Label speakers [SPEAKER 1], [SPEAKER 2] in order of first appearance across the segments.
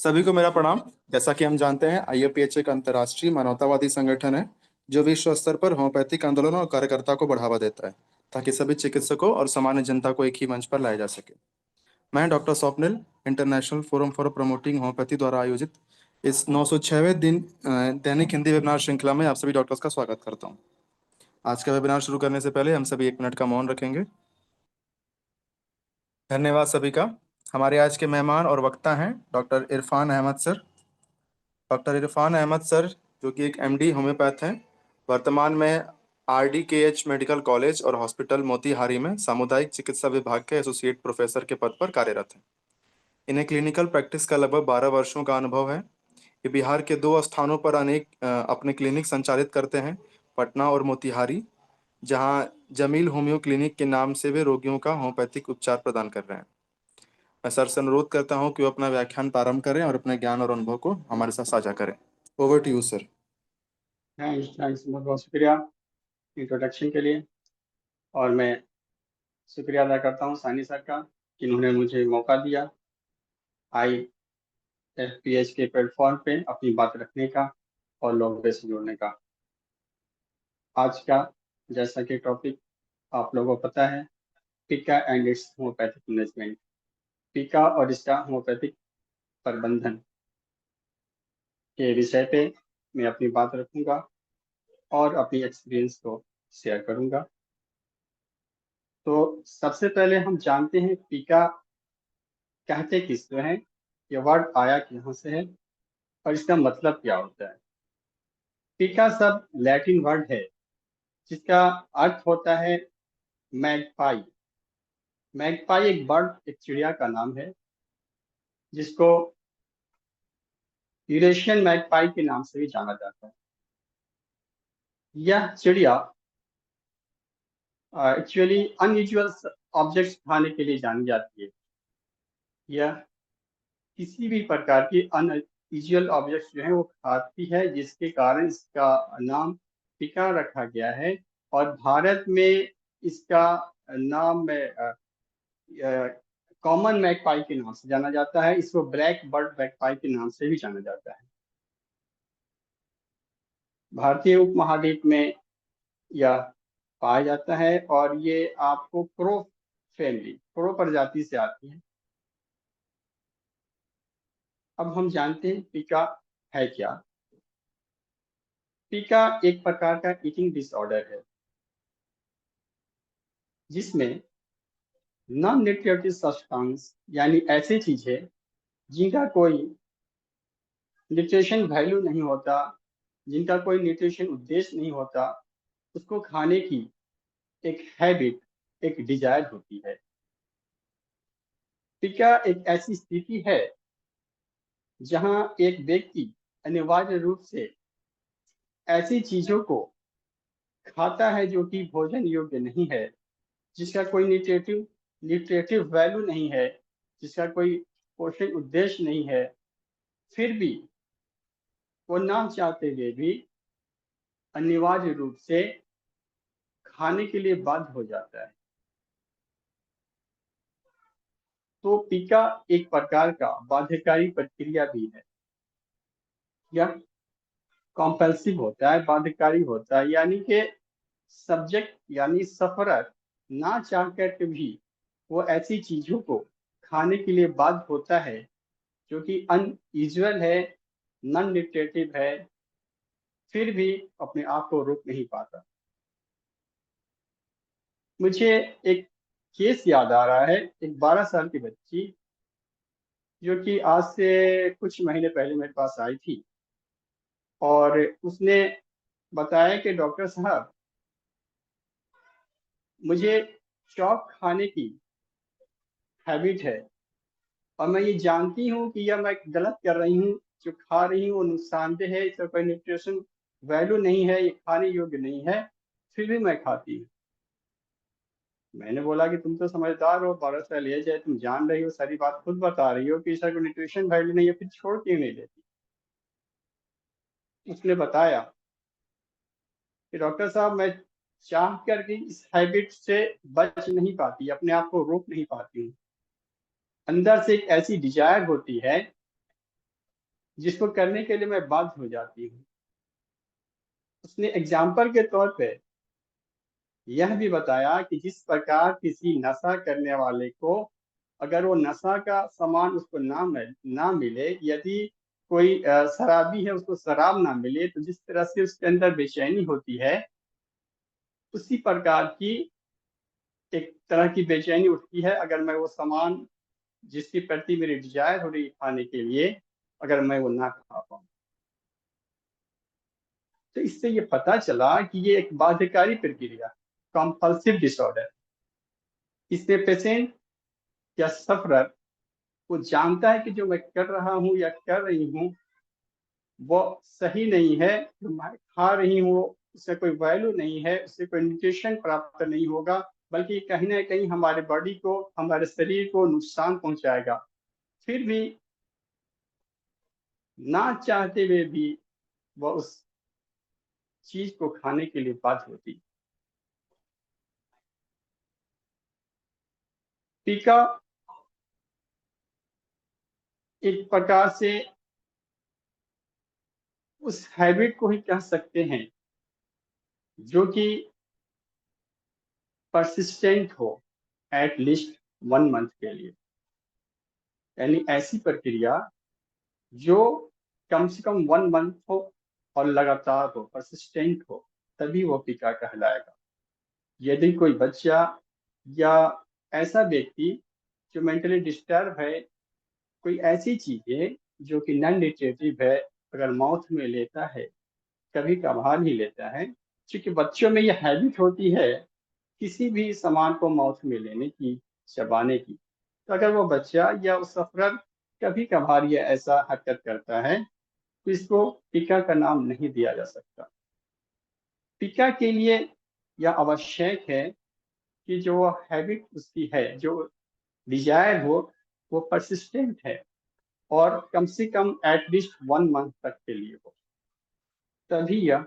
[SPEAKER 1] सभी को मेरा प्रणाम। जैसा कि हम जानते हैं, आईयूपीएच एक अंतर्राष्ट्रीय मानवतावादी संगठन है जो विश्व स्तर पर होम्योपैथिक आंदोलनों और कार्यकर्ता को बढ़ावा देता है ताकि सभी चिकित्सकों और सामान्य जनता को एक ही मंच पर लाया जा सके। मैं doctor Swapnil, international forum for promoting homeopathy द्वारा आयोजित इस 906वें दिन दैनिक हिंदी वेबिनार श्रृंखला में आप सभी डॉक्टर्स का स्वागत करता हूं। आज का वेबिनार शुरू करने से पहले हम सभी 1 मिनट का मौन रखेंगे। धन्यवाद सभी का। हमारे आज के मेहमान और वक्ता हैं doctor Irfan Ahmed sir. Doctor Irfan Ahmed sir, जो कि एक एमडी होम्योपैथ हैं, वर्तमान में आरडीकेएच मेडिकल कॉलेज और हॉस्पिटल मोतीहारी में सामुदायिक चिकित्सा विभाग के एसोसिएट प्रोफेसर के पद पर कार्यरत हैं। इन्हें क्लिनिकल प्रैक्टिस का लगभग 12 वर्षों का अनुभव है। ये बिहार के 2 स्थानों पर अपने क्लिनिक संचालित करते हैं, पटना और मोतिहारी, जहां जमील होम्यो क्लिनिक के नाम से वे रोगियों का होम्योपैथिक उपचार प्रदान कर रहे हैं। मैं सर से अनुरोध करता हूं कि वो अपना व्याख्यान प्रारंभ करें और अपने ज्ञान और अनुभव को हमारे साथ साझा करें। Over to you sir.
[SPEAKER 2] Thanks बहुत बहुत शुक्रिया इंट्रोडक्शन के लिए। और मैं शुक्रिया अदा करता हूँ सानी सर का, जिन्होंने मुझे मौका दिया आईएफपीएच के प्लेटफॉर्म पे अपनी बात रखने का और लोगों से जुड़ने का। आज का जैसा कि टॉपिक आप लोगों को पता है, पीका एंड इट्स होम्योपैथिक मैनेजमेंट, पीका और इसका होम्योपैथिक प्रबंधन के विषय पे मैं अपनी बात रखूंगा और अपनी एक्सपीरियंस को शेयर करूंगा। तो सबसे पहले हम जानते हैं पीका कहते किसको हैं, ये वर्ड आया कहाँ से है और इसका मतलब क्या होता है। पीका शब्द लैटिन वर्ड है जिसका अर्थ होता है मैगपाई। मैगपाई एक बर्ड, एक चिड़िया का नाम है, जिसको यूरेशियन मैगपाई के नाम से भी जाना जाता है। यह चिड़िया एक्चुअली अनयूजुअल ऑब्जेक्ट्स खाने के लिए जानी जाती है। यह किसी भी प्रकार की अनयूजुअल ऑब्जेक्ट्स जो है वो खाती है, जिसके कारण इसका नाम पिका रखा गया है। और भारत में इसका नाम कॉमन मैगपाई के नाम से जाना जाता है। इसको ब्लैक बर्ड मैगपाई के नाम से भी जाना जाता है। भारतीय उपमहाद्वीप में यह पाया जाता है और ये आपको क्रो फैमिली, क्रो प्रजाति से आती है। अब हम जानते हैं पिका है क्या। पिका एक प्रकार का ईटिंग डिसऑर्डर है जिसमें नॉन न्यूट्रिटिव सब्सटेंस यानी ऐसी चीजें जिनका कोई न्यूट्रिशन वैल्यू नहीं होता, जिनका कोई न्यूट्रिशन उद्देश्य नहीं होता, उसको खाने की एक हैबिट, एक डिजायर होती है। पिका एक ऐसी स्थिति है जहां एक व्यक्ति अनिवार्य रूप से ऐसी चीजों को खाता है जो कि भोजन योग्य नहीं है, जिसका कोई न्यूट्रिटिव वैल्यू नहीं है, जिसका कोई पोषण उद्देश्य नहीं है, फिर भी वो ना चाहते हुए भी अनिवार्य रूप से खाने के लिए बाध्य हो जाता है। तो पीका एक प्रकार का बाध्यकारी प्रक्रिया भी है। यह कॉम्पल्सिव होता है, बाध्यकारी होता है, यानी कि सब्जेक्ट यानी सफरर ना चाह कर भी वो ऐसी चीजों को खाने के लिए बाध्य होता है जो कि अनयूजुअल है, नॉन न्यूट्रिटिव है, फिर भी अपने आप को रोक नहीं पाता। मुझे एक केस याद आ रहा है, एक 12 साल की बच्ची जो कि आज से कुछ महीने पहले मेरे पास आई थी और उसने बताया कि डॉक्टर साहब, मुझे चॉप खाने की हैबिट है और मैं ये जानती हूँ कि यह मैं गलत कर रही हूँ, जो खा रही हूँ वो नुकसानदेह है, इसका कोई न्यूट्रिशन वैल्यू नहीं है, ये खाने योग्य नहीं है, फिर भी मैं खाती हूँ। मैंने बोला कि तुम तो समझदार हो, 12 साल एज है, तुम जान रही हो, सारी बात खुद बता रही हो कि इसका कोई न्यूट्रिशन वैल्यू नहीं है, फिर छोड़ क्यों नहीं देती। उसने बताया कि डॉक्टर साहब, मैं चाह करके इस हैबिट से बच नहीं पाती, अपने आप को रोक नहीं पाती हूँ। अंदर से एक ऐसी डिजायर होती है जिसको करने के लिए मैं बाध्य हो जाती हूँ। उसने एग्जाम्पल के तौर पे यह भी बताया कि जिस प्रकार किसी नशा करने वाले को अगर वो नशा का सामान उसको ना मिले, यदि कोई शराबी है उसको शराब ना मिले, तो जिस तरह से उसके अंदर बेचैनी होती है, उसी प्रकार की एक तरह की बेचैनी उठती है अगर मैं वो सामान जिसके प्रति मेरी डिजायर हो रही है खाने के लिए, अगर मैं वो ना खा पाऊँ। तो इससे ये पता चला कि ये एक बाध्यकारी प्रक्रिया, कंपल्सिव डिसऑर्डर। इसमें पेशेंट या सफरर वो जानता है कि जो मैं कर रहा हूँ या कर रही हूँ वो सही नहीं है, जो मैं खा रही हूँ उससे कोई वैल्यू नहीं है, उससे कोई न्यूट्रिशन प्राप्त नहीं होगा, बल्कि कहीं ना कहीं हमारे बॉडी को, हमारे शरीर को नुकसान पहुंचाएगा। फिर भी ना चाहते हुए भी वह उस चीज को खाने के लिए बाध्य होती। टीका एक प्रकार से उस हैबिट को ही कह सकते हैं जो कि परसिस्टेंट हो, एट लीस्ट 1 मंथ के लिए। यानी ऐसी प्रक्रिया जो कम से कम 1 मंथ हो और लगातार हो, परसिस्टेंट हो, तभी वो टीका कहलाएगा। यदि कोई बच्चा या ऐसा व्यक्ति जो मेंटली डिस्टर्ब है, कोई ऐसी चीजें जो कि नॉन न्यूट्रिटिव है, अगर माउथ में लेता है, कभी कभार ही लेता है, क्योंकि बच्चों में यह हैबिट होती है किसी भी सामान को माउथ में लेने की, चबाने की, तो अगर वो बच्चा या उस अफरद कभी कभार ये ऐसा हरकत करता है, तो इसको टीका का नाम नहीं दिया जा सकता। टीका के लिए यह आवश्यक है कि जो हैबिट उसकी है, जो डिजायर हो, वो परसिस्टेंट है और कम से कम एटलीस्ट 1 मंथ तक के लिए हो, तभी यह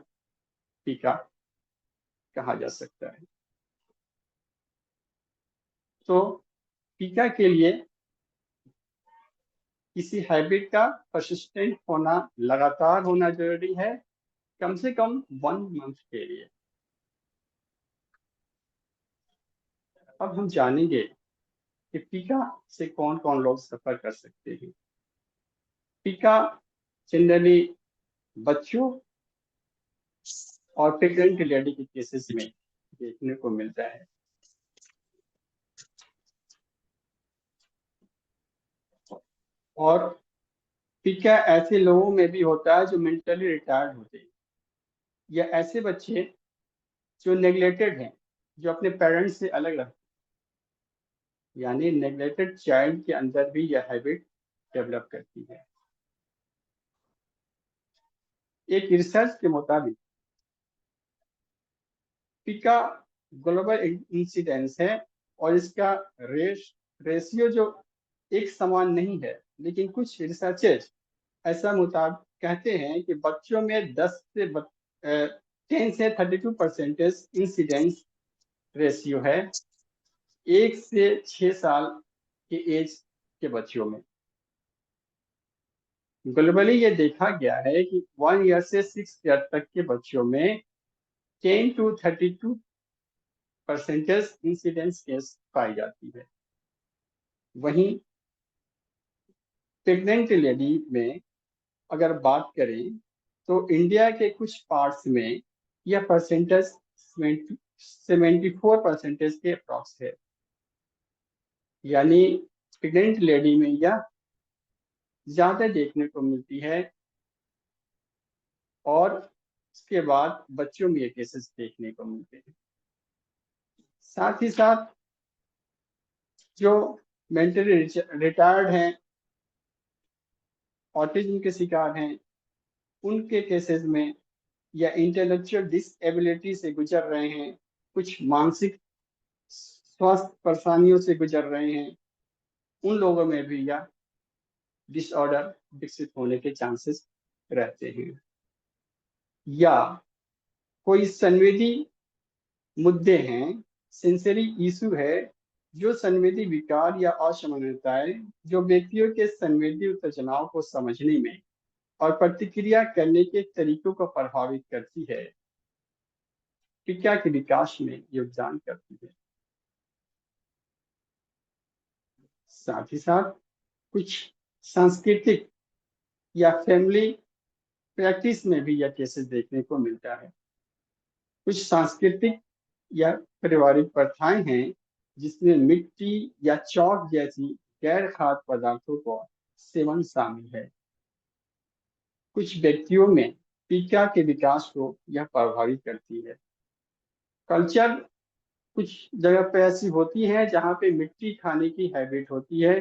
[SPEAKER 2] टीका कहा जा सकता है। तो टीका के लिए किसी हैबिट का परसिस्टेंट होना, लगातार होना जरूरी है, कम से कम 1 मंथ के लिए। अब हम जानेंगे कि टीका से कौन कौन लोग सफर कर सकते हैं। टीका जनरली बच्चों और प्रेग्नेंट लेडी के केसेस में देखने को मिलता है। और टीका ऐसे लोगों में भी होता है जो मेंटली रिटायर्ड होते हैं, या ऐसे बच्चे जो नेग्लेक्टेड हैं, जो अपने पेरेंट्स से अलग रहते हैं, यानी नेग्लेक्टेड चाइल्ड के अंदर भी यह हैबिट डेवलप करती है। एक रिसर्च के मुताबिक टीका ग्लोबल इंसिडेंस है और इसका रेशियो जो एक समान नहीं है, लेकिन कुछ रिसर्चर्स ऐसा मुताबिक कहते हैं कि बच्चों में 10 से 32% इंसिडेंस रेशियो है 1 से 6 साल के एज के बच्चों में। ग्लोबली ये देखा गया है कि 1 ईयर से 6 ईयर तक के बच्चों में 10 to 32% इंसिडेंस केस पाई जाती है। वहीं प्रेग्नेंट लेडी में अगर बात करें तो इंडिया के कुछ पार्ट्स में यह परसेंटेज 74% के अप्रॉक्स है। यानी प्रेग्नेंट लेडी में यह ज्यादा देखने को मिलती है और उसके बाद बच्चों में ये केसेस देखने को मिलते हैं। साथ ही साथ जो मेंटली रिटायर्ड हैं, ऑटिज्म के शिकार हैं, उनके केसेस में, या इंटेलेक्चुअल डिसेबिलिटी से गुजर रहे हैं, कुछ मानसिक स्वास्थ्य परेशानियों से गुजर रहे हैं, उन लोगों में भी यह डिसऑर्डर विकसित होने के चांसेस रहते हैं। या कोई संवेदी मुद्दे हैं, सेंसरी इशू है, जो संवेदी विकार या असामान्यताएं जो व्यक्तियों के संवेदी उत्तेजनाओं को समझने में और प्रतिक्रिया करने के तरीकों को प्रभावित करती है, पिका के विकास में योगदान करती है। साथ ही साथ कुछ सांस्कृतिक या फैमिली प्रैक्टिस में भी यह केसेस देखने को मिलता है। कुछ सांस्कृतिक या पारिवारिक प्रथाएं हैं जिसमें मिट्टी या चौक जैसी गैर खाद्य पदार्थों का सेवन शामिल है। कुछ व्यक्तियों में पिका के विकास को यह प्रभावित करती है। कल्चर कुछ जगह पे ऐसी होती है जहाँ पे मिट्टी खाने की हैबिट होती है।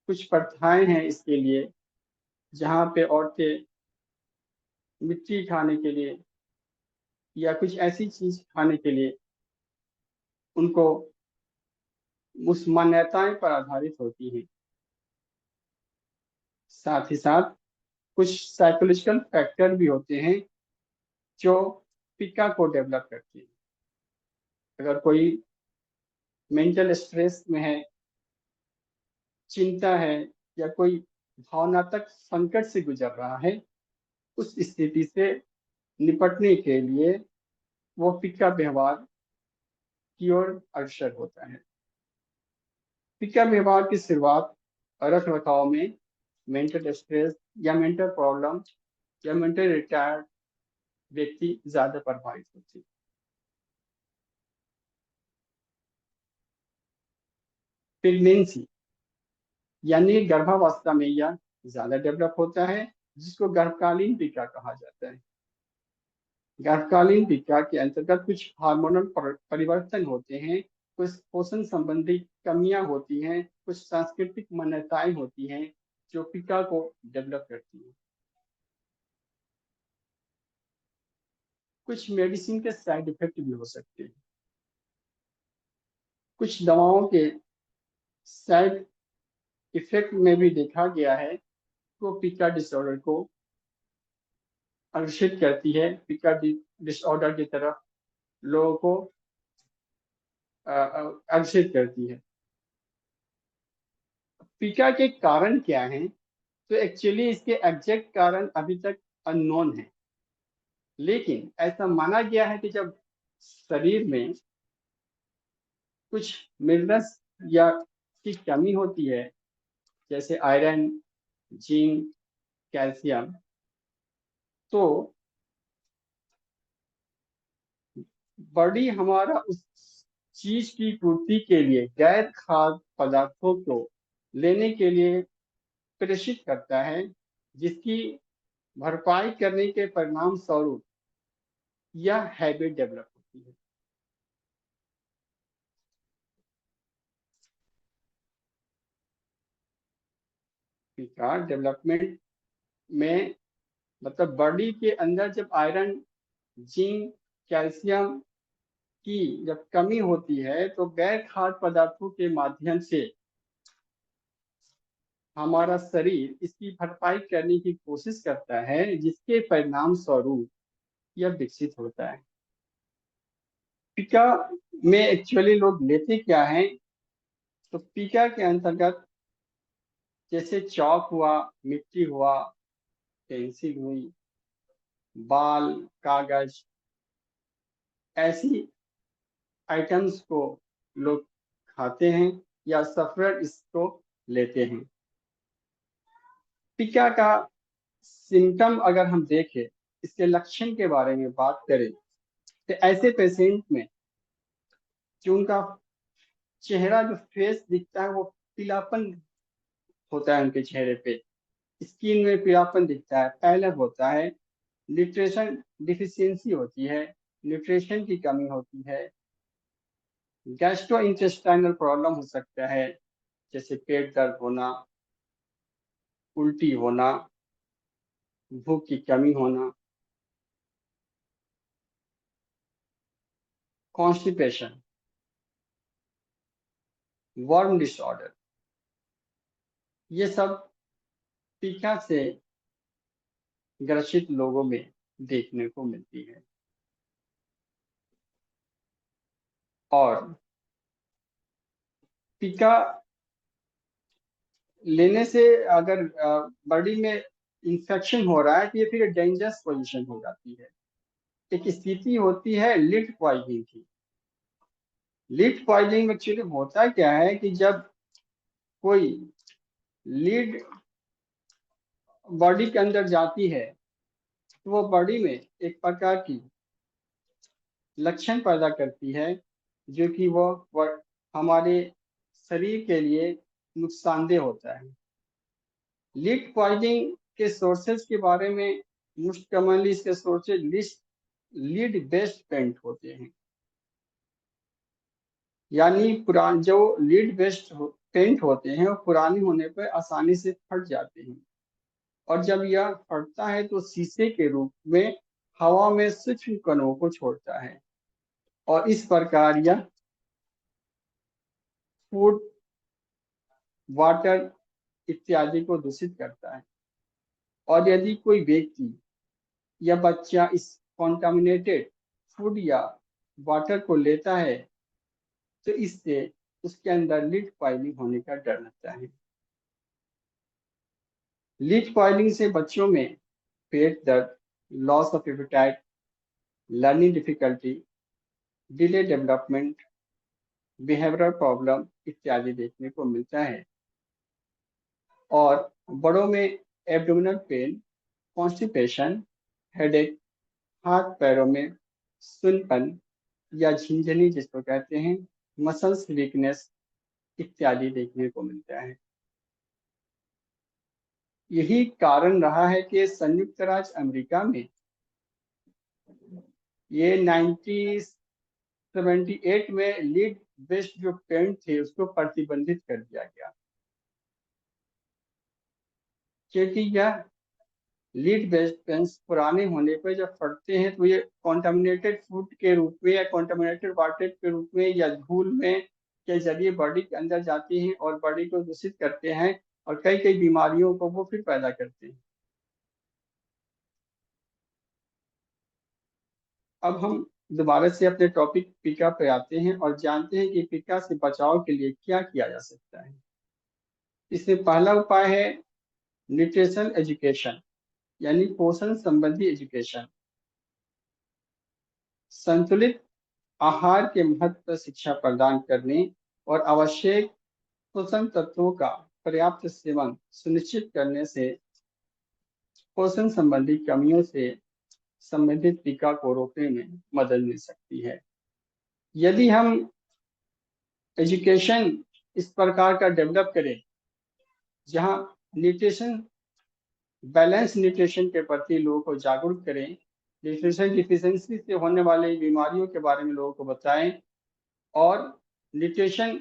[SPEAKER 2] कुछ प्रथाएं हैं इसके लिए जहाँ पे औरतें मिट्टी खाने के लिए या कुछ ऐसी चीज खाने के लिए उनको उस मान्यताएं पर आधारित होती है। साथ ही साथ कुछ साइकोलॉजिकल फैक्टर भी होते हैं जो पिका को डेवलप करते हैं। अगर कोई मेंटल स्ट्रेस में है, चिंता है या कोई भावनात्मक संकट से गुजर रहा है, उस स्थिति से निपटने के लिए वो पिका व्यवहार की ओर अग्रसर होता है। पिका व्यवहार की शुरुआत रख रखाव में मेंटल स्ट्रेस या मेंटल प्रॉब्लम या मेंटल रिटायर्ड व्यक्ति ज्यादा प्रभावित होती है। प्रेगनेंसी यानी गर्भावस्था में यह ज्यादा डेवलप होता है, जिसको गर्भकालीन पिका कहा जाता है। गर्भकालीन पिका के अंतर्गत कुछ हार्मोनल परिवर्तन होते हैं, कुछ पोषण संबंधी कमियां होती हैं, कुछ सांस्कृतिक मान्यताएं होती हैं जो पिका को डेवलप करती हैं। कुछ मेडिसिन के साइड इफेक्ट भी हो सकते हैं। कुछ दवाओं के साइड इफेक्ट में भी देखा गया है वो पिका डिसऑर्डर को आकर्षित करती है, पिका डिसऑर्डर की तरफ लोगों को आकर्षित करती है। पिका के कारण क्या हैं? तो एक्चुअली इसके एग्जैक्ट कारण अभी तक अननोन है, लेकिन ऐसा माना गया है कि जब शरीर में कुछ मिनरल्स या की कमी होती है, जैसे आयरन, जिंक, कैल्शियम, तो बॉडी हमारा उस चीज की पूर्ति के लिए गैर खाद्य पदार्थों को लेने के लिए प्रेषित करता है, जिसकी भरपाई करने के परिणाम स्वरूप यह हैबिट डेवलप होती है। विकार डेवलपमेंट में मतलब बॉडी के अंदर जब आयरन, जिंक, कैल्शियम की जब कमी होती है तो गैर खाद्य पदार्थों के माध्यम से हमारा शरीर इसकी भरपाई करने की कोशिश करता है, जिसके परिणाम स्वरूप यह विकसित होता है। पिका में एक्चुअली लोग लेते क्या है? तो पिका के अंतर्गत जैसे चौक हुआ, मिट्टी हुआ, पेंसिल हुई, बाल, कागज, ऐसी आइटम्स को लोग खाते हैं या सफर इसको लेते हैं। पिका का सिम्टम अगर हम देखें, इसके लक्षण के बारे में बात करें, तो ऐसे पेशेंट में जो उनका चेहरा जो फेस दिखता है वो पीलापन होता है, उनके चेहरे पे स्किन में पीलापन दिखता है, पैलर होता है, न्यूट्रिशन डिफिशियंसी होती है, न्यूट्रिशन की कमी होती है, गैस्ट्रो इंटेस्टाइनल प्रॉब्लम हो सकता है, जैसे पेट दर्द होना, उल्टी होना, भूख की कमी होना, कॉन्स्टिपेशन, वर्म डिसऑर्डर, ये सब पिका से ग्रसित लोगों में देखने को मिलती है। और पिका लेने से अगर बॉडी में इन्फेक्शन हो रहा है तो ये फिर डेंजरस पोजीशन हो जाती है। एक स्थिति होती है लिड पॉइजनिंग की। लिड पॉइजनिंग एक्चुअली होता क्या है कि जब कोई लीड बॉडी के अंदर जाती है तो वो बॉडी में एक प्रकार की लक्षण पैदा करती है जो कि वो हमारे शरीर के लिए नुकसानदेह होता है। लीड पॉइजनिंग के सोर्सेज के बारे में मोस्ट कॉमनली इसके सोर्सेज लीड बेस्ड पेंट होते हैं। यानी पुरान जो लीड बेस्ड पेंट होते हैं वो पुराने होने पर आसानी से फट जाते हैं, और जब यह फटता है तो शीशे के रूप में हवा में सूक्ष्म कणों को छोड़ता है, और इस प्रकार यह फूड, वाटर इत्यादि को दूषित करता है। और यदि कोई व्यक्ति या बच्चा इस कॉन्टामिनेटेड फूड या वाटर को लेता है तो इससे उसके अंदर लीड पॉइजनिंग होने का डर रहता है। लीड पॉइजनिंग से बच्चों में पेट दर्द, loss of appetite, learning difficulty, delay development, behavioural problem इत्यादि देखने को मिलता है। और बड़ों में एब्डोमिनल पेन, कॉन्स्टिपेशन, हेडेक, हाथ पैरों में सुनपन या झिंझनी जिसको कहते हैं, मसल्स वीकनेस इत्यादि देखने को मिलता है। यही कारण रहा है कि संयुक्त राज्य अमेरिका में ये 1978 में लीड बेस्ड जो पेंट थे उसको प्रतिबंधित कर दिया गया, क्योंकि यह लीड बेस्ड पेंट्स पुराने होने पर जब फटते हैं तो ये कॉन्टामिनेटेड फूड के रूप में या कॉन्टामिनेटेड वाटर के रूप में या धूल में के जरिए बॉडी के अंदर जाती हैं और बॉडी को दूषित करते हैं, और कई कई बीमारियों को वो फिर पैदा करते हैं। अब हम दोबारा से अपने टॉपिक पिका पे आते हैं और जानते हैं कि पिका से बचाव के लिए क्या किया जा सकता है। इसमें पहला उपाय है न्यूट्रिशन एजुकेशन, यानी पोषण संबंधी एजुकेशन। संतुलित आहार के महत्व पर शिक्षा प्रदान करने और आवश्यक पोषण तत्वों का पर्याप्त सेवन सुनिश्चित करने से पोषण संबंधी कमियों से संबंधित टीका को रोकने में मदद मिल सकती है। यदि हम एजुकेशन इस प्रकार का डेवलप करें जहां न्यूट्रिशन, बैलेंस न्यूट्रिशन के प्रति लोगों को जागरूक करें, न्यूट्रिशन डिफिशियंसी से होने वाली बीमारियों के बारे में लोगों को बताएं, और न्यूट्रिशन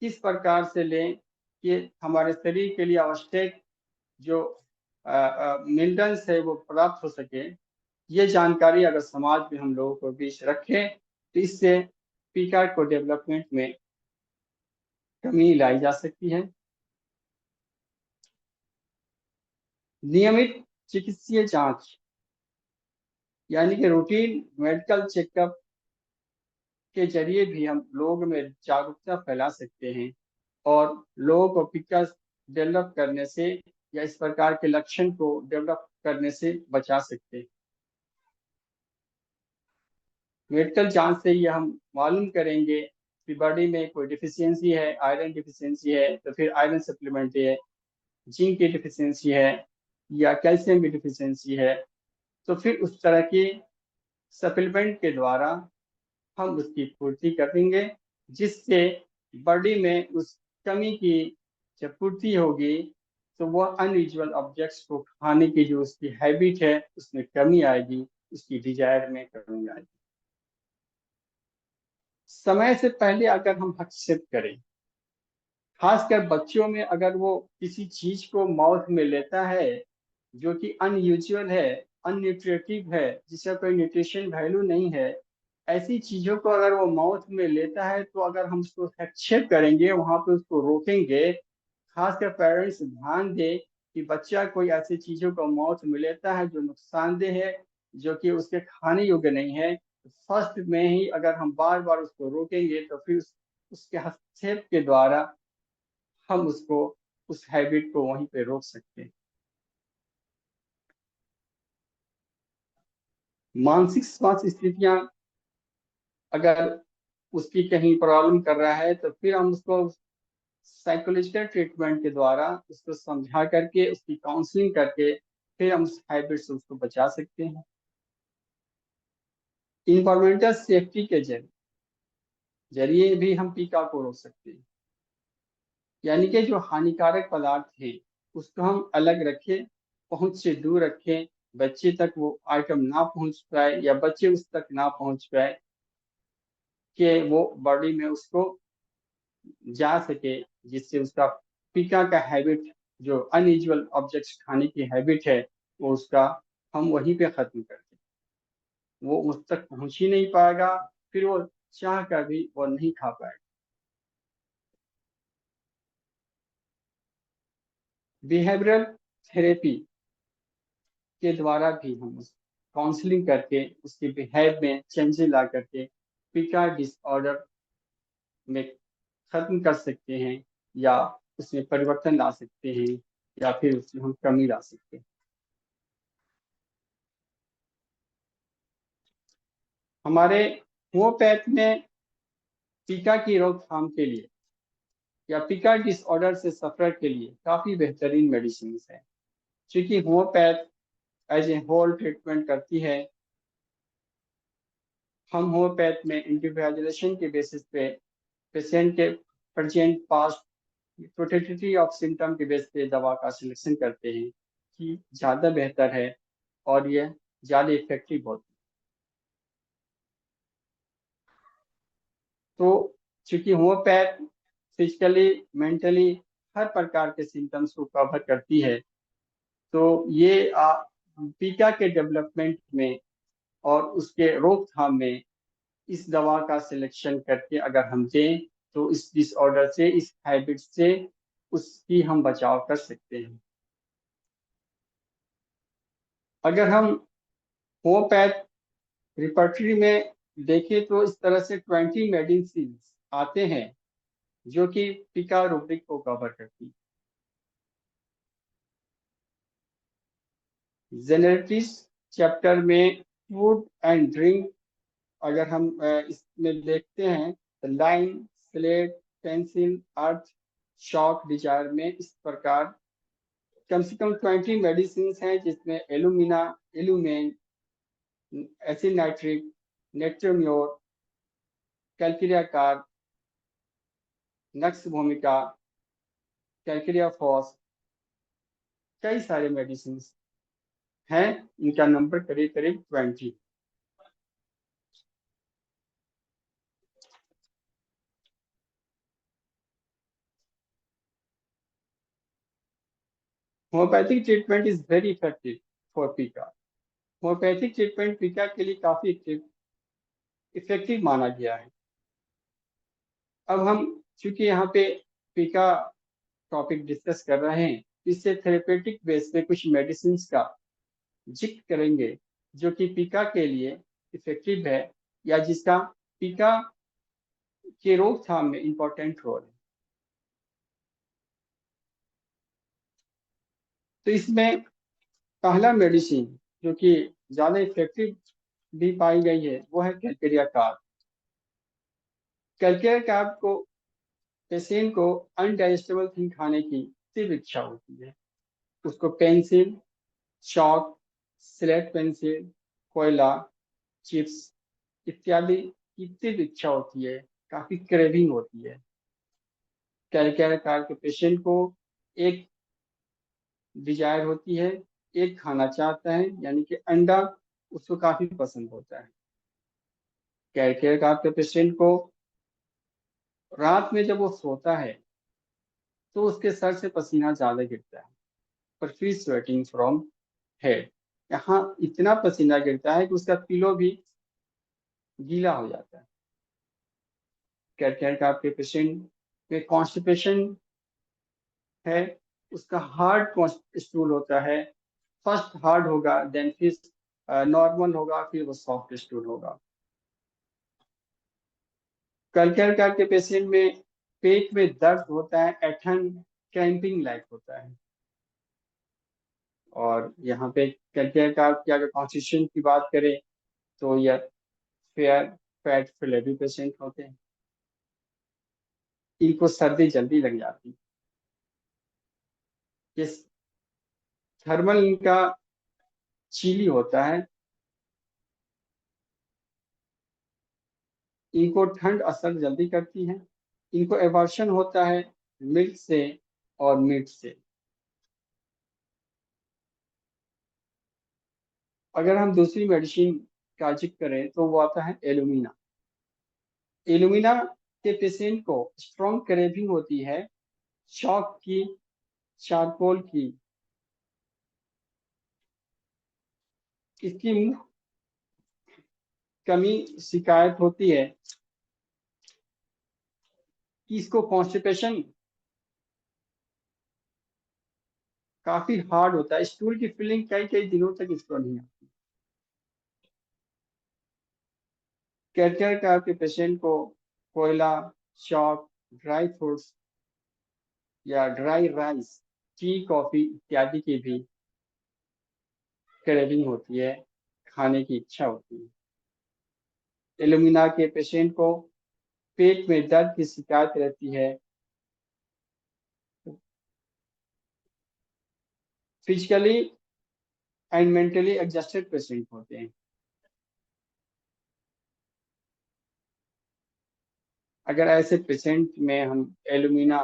[SPEAKER 2] किस प्रकार से लें कि हमारे शरीर के लिए आवश्यक जो मिनरल्स है वो प्राप्त हो सके, ये जानकारी अगर समाज में हम लोगों को बीच रखें तो इससे पीका को डेवलपमेंट में कमी लाई जा सकती है। नियमित चिकित्सीय जांच, यानी कि रूटीन मेडिकल चेकअप के जरिए भी हम लोगों में जागरूकता फैला सकते हैं और लोगों को पिका डेवलप करने से या इस प्रकार के लक्षण को डेवलप करने से बचा सकते हैं। मेडिकल जांच से ये हम मालूम करेंगे कि बॉडी में कोई डिफिशियंसी है, आयरन डिफिशियंसी है तो फिर आयरन सप्लीमेंट है, जिंक की डिफिशियंसी है या कैल्शियम की डिफिशियंसी है तो फिर उस तरह की सप्लीमेंट के द्वारा हम उसकी पूर्ति करेंगे, जिससे बॉडी में उस कमी की जब पूर्ति होगी तो वह अनयूजुअल ऑब्जेक्ट्स को खाने की जो उसकी हैबिट है उसमें कमी आएगी, उसकी डिजायर में कमी आएगी। समय से पहले अगर हम हस्तक्षेप करें, खासकर बच्चों में, अगर वो किसी चीज को माउथ में लेता है जो कि अनयूजुअल है, अनन्यूट्रिटिव है, जिसका कोई न्यूट्रिशन वैल्यू नहीं है, ऐसी चीजों को अगर वो माउथ में लेता है तो अगर हम उसको हस्तक्षेप करेंगे, वहां पे उसको रोकेंगे, खासकर पेरेंट्स ध्यान दें कि बच्चा कोई ऐसी चीजों को माउथ में लेता है जो नुकसानदेह है, जो कि उसके खाने योग्य नहीं है, फर्स्ट में ही अगर हम बार बार उसको रोकेंगे तो फिर उसके हस्तक्षेप के द्वारा हम उसको, उस हैबिट को वहीं पे रोक सकते हैं। मानसिक स्वास्थ्य स्थितियां अगर उसकी कहीं प्रॉब्लम कर रहा है तो फिर हम उसको साइकोलॉजिकल ट्रीटमेंट के द्वारा उसको समझा करके उसकी काउंसलिंग करके फिर हम उस हैबिट से उसको बचा सकते हैं। इन्वायरमेंटल सेफ्टी के जरिए भी हम टीका को रोक सकते हैं। यानी कि जो हानिकारक पदार्थ है उसको हम अलग रखें, पहुंच से दूर रखें, बच्चे तक वो आइटम ना पहुंच पाए या बच्चे उस तक ना पहुंच पाए कि वो बॉडी में उसको जा सके, जिससे उसका पीका का हैबिट, जो अनयूजुअल ऑब्जेक्ट्स खाने की हैबिट है, वो उसका हम वहीं पे खत्म कर दें। वो उस तक पहुंच ही नहीं पाएगा, फिर वो चाह कर भी वो नहीं खा पाएगा। बिहेवियरल थेरेपी के द्वारा भी हम उस काउंसलिंग करके उसके बिहेव में चेंजेस ला करके पीका डिसऑर्डर में खत्म कर सकते हैं, या उसमें परिवर्तन ला सकते हैं, या फिर उसमें हम कमी ला सकते हैं। हमारे होम्योपैथ में पिका की रोकथाम के लिए या पिका डिसऑर्डर से सफर के लिए काफी बेहतरीन मेडिसिन है। क्योंकि homeopath as a whole treatment करती है। हम होम्योपैथ में इंडिविजुअलाइजेशन के बेसिस पे पेशेंट के present past totality of symptom के बेस पे दवा का सिलेक्शन करते हैं कि ज़्यादा बेहतर है और ये ज़्यादा इफेक्टिव होती है। तो चूंकि होम्योपैथ फिजिकली, मेंटली हर प्रकार के सिम्टम्स को कवर करती है, तो ये पीका के डेवलपमेंट में और उसके रोकथाम में इस दवा का सिलेक्शन करके अगर हम दें तो इस डिसऑर्डर से, इस हैबिट से उसकी हम बचाव कर सकते हैं। अगर हम होम्योपैथ रिपर्टरी में देखें तो इस तरह से 20 मेडिसिन आते हैं जो कि पिका रूब्रिक को कवर करती है। जेनेटिक्स चैप्टर में फूड एंड ड्रिंक अगर हम इसमें देखते हैं तो लाइन, स्लेट, पेंसिल, अर्थ, शॉक, डिजायर में इस प्रकार कम से कम 20 मेडिसिन हैं, जिसमें एलुमिना, एलुमेन, एसिड नाइट्रिक, नेट्रोम्योर, कैल्किरिया कार, नक्स भूमिका, कैल्किरिया फॉस, कई सारे मेडिसिन हैं। इनका नंबर करीब करीब 20। Homeopathic treatment is very effective for पीका। होम्योपैथिक ट्रीटमेंट पीका के लिए काफी इफेक्टिव माना गया है। अब हम चूंकि यहाँ पे पीका टॉपिक डिस्कस कर रहे हैं, इससे थेरेपेटिक बेस पे कुछ मेडिसिन का जिक्र करेंगे जो कि पीका के लिए इफेक्टिव है या जिसका पीका के रोकथाम में इम्पोर्टेंट रोल है। तो इसमें पहला मेडिसिन जो कि ज्यादा इफेक्टिव भी पाई गई है वो है कैल्केरिया कार्ब। कैल्केरिया कार्ब को पेशेंट को अनडाइजेस्टेबल थिंग खाने की तीव्र इच्छा होती है। उसको पेंसिल, चॉक, स्लेट पेंसिल, कोयला, चिप्स इत्यादि की तीव्र इच्छा होती है, काफी क्रेविंग होती है। कैल्केरिया कार्ब के पेशेंट को एक डिजायर होती है, एक खाना चाहता है, यानी कि अंडा उसको काफी पसंद होता है। कैल्केरिया कार्ब के पेशेंट को रात में जब वो सोता है तो उसके सर से पसीना ज्यादा गिरता है, प्रोफुज स्वेटिंग फ्रॉम हेड। यहाँ इतना पसीना गिरता है कि उसका पिलो भी गीला हो जाता है। कैल्केरिया कार्ब के पेशेंट में कॉन्स्टिपेशन है, उसका हार्ड स्टूल होता है। फर्स्ट हार्ड होगा, देन फिर नॉर्मल होगा, फिर वो सॉफ्ट स्टूल होगा। कैल्केरिया के पेशेंट में पेट में दर्द होता है, ऐठन, क्रैम्पिंग लाइक होता है। और यहाँ पे कैल्केरिया की अगर कॉन्स्टिट्यूशन की बात करें तो यह फेयर फैट फ्लेवी पेशेंट होते हैं। इनको सर्दी जल्दी लग जाती है। ये थर्मल इनका चीली होता है। इनको ठंड असर जल्दी करती है। इनको एवर्शन होता है मिल्क से और मीट से। अगर हम दूसरी मेडिसिन का जिक्र करें तो वो आता है एलुमिना। एलुमिना के पेशेंट को स्ट्रॉन्ग क्रेविंग होती है चॉक की, चारकोल की। इसकी मुख्य कमी शिकायत होती है कि इसको कॉन्स्टिपेशन काफी हार्ड होता है। स्टूल की फीलिंग कई कई दिनों तक इसको नहीं आती। कैटरेक्ट के पेशेंट को कोयला, चॉक, ड्राई फ्रूट्स या ड्राई राइस, टी, कॉफी इत्यादि की भी क्रेविंग होती है, खाने की इच्छा होती है। एलुमिना के पेशेंट को पेट में दर्द की शिकायत रहती है। Physically and mentally adjusted patient होते हैं। अगर ऐसे पेशेंट में हम एलुमिना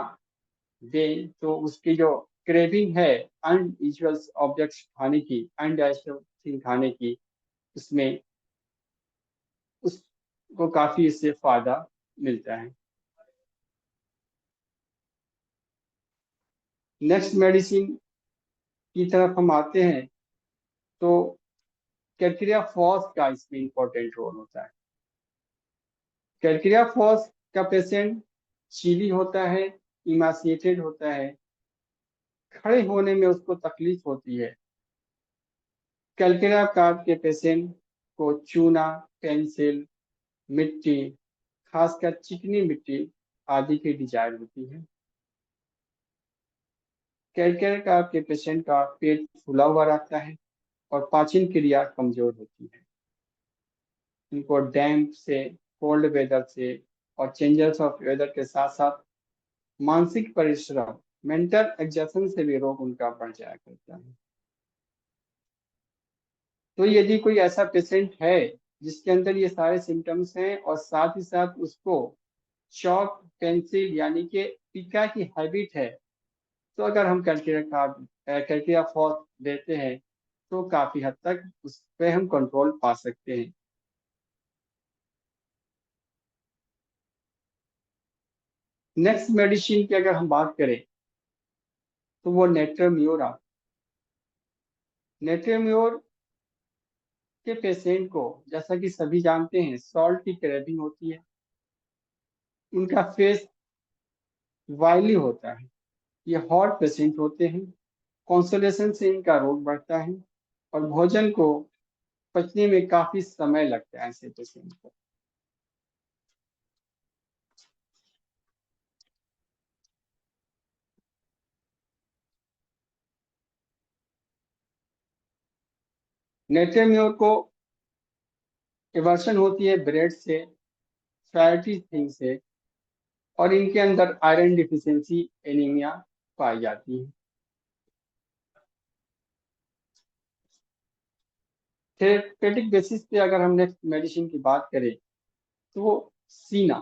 [SPEAKER 2] दें तो उसकी जो क्रेविंग है अनयूजुअल ऑब्जेक्ट्स खाने की, अनडाइजेस्टेबल थिंग खाने की, उसमें उसको काफी इससे फायदा मिलता है। नेक्स्ट मेडिसिन की तरफ हम आते हैं तो कैल्केरिया फॉस का इसमें इंपॉर्टेंट रोल होता है। कैल्केरिया फॉस का पेशेंट चीली होता है, इमासिएटेड होता है, खड़े होने में उसको तकलीफ होती है। कैल्केरिया कार्ड के पेशेंट को चूना, पेंसिल, मिट्टी, खासकर चिकनी मिट्टी आदि की डिजायर होती है। कैल्केरिया कार्ड के पेशेंट का पेट फूला हुआ रहता है और पाचन क्रिया कमजोर होती है। इनको डैम्प से, कोल्ड वेदर से और चेंजेस ऑफ वेदर के साथ साथ मानसिक परिश्रम, मेंटल एग्जॉशन से भी रोग उनका बढ़ जाया करता है। तो यदि कोई ऐसा पेशेंट है जिसके अंदर ये सारे सिम्टम्स हैं और साथ ही साथ उसको चॉक, पेंसिल यानी कि पिका की हैबिट है, तो अगर हम कैल्केरिया फॉस देते हैं तो काफी हद तक उस पे हम कंट्रोल पा सकते हैं। नेक्स्ट मेडिसिन की अगर हम बात करें तो वो नेट्रोम्योर। नेट्रोम्योर के पेशेंट को, जैसा कि सभी जानते हैं, सॉल्ट की क्रेविंग होती है। उनका फेस वाइली होता है। ये हॉट पेशेंट होते हैं। कॉन्सोलेशन से इनका रोग बढ़ता है और भोजन को पचने में काफी समय लगता है ऐसे पेशेंट को। नेट्रोम्योर को एवर्शन होती है ब्रेड से, फैटी थिंग से, और इनके अंदर आयरन डिफिशियंसी एनीमिया पाई जाती है। थेरेपेटिक बेसिस पे अगर हम नेक्स्ट मेडिसिन की बात करें तो वो सीना।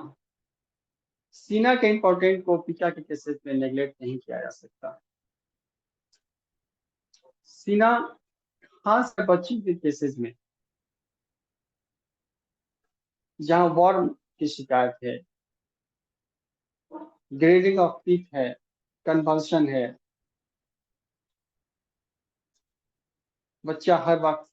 [SPEAKER 2] सीना के इंपॉर्टेंट को पिका के केसेस में नेग्लेक्ट नहीं किया जा सकता। सीना खास कर बच्ची के केसेस में जहाँ वॉर्म की शिकायत है, ग्रेडिंग ऑफ टीथ है, कन्वल्शन है, बच्चा हर वक्त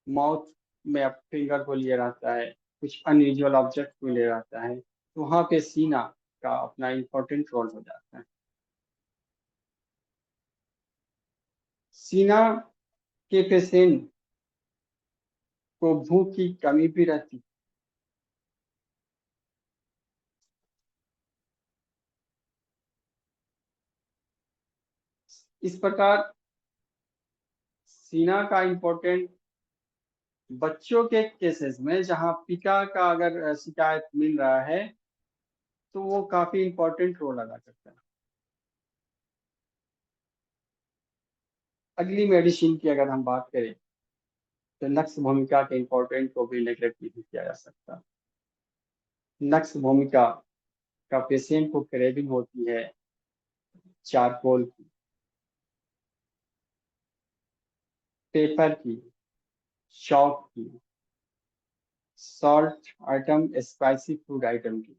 [SPEAKER 2] माउथ में फिंगर को लिए रहता है, कुछ अनयूजुअल ऑब्जेक्ट को ले रहता है, तो वहाँ पे सीना का अपना इम्पोर्टेंट रोल हो जाता है। सीना के पेशेंट को भूख की कमी भी रहती है। इस प्रकार सीना का इम्पोर्टेंट बच्चों के केसेस में जहाँ पिका का अगर शिकायत मिल रहा है तो वो काफी इंपॉर्टेंट रोल अदा करता है। अगली मेडिसिन की अगर हम बात करें तो नक्स भूमिका के इम्पोर्टेंट को भी नेगलेक्ट नहीं किया जा सकता। नक्स भूमिका का पेशेंट को क्रेविंग होती है चारकोल की, पेपर की, चॉक की, salt item, spicy food item की।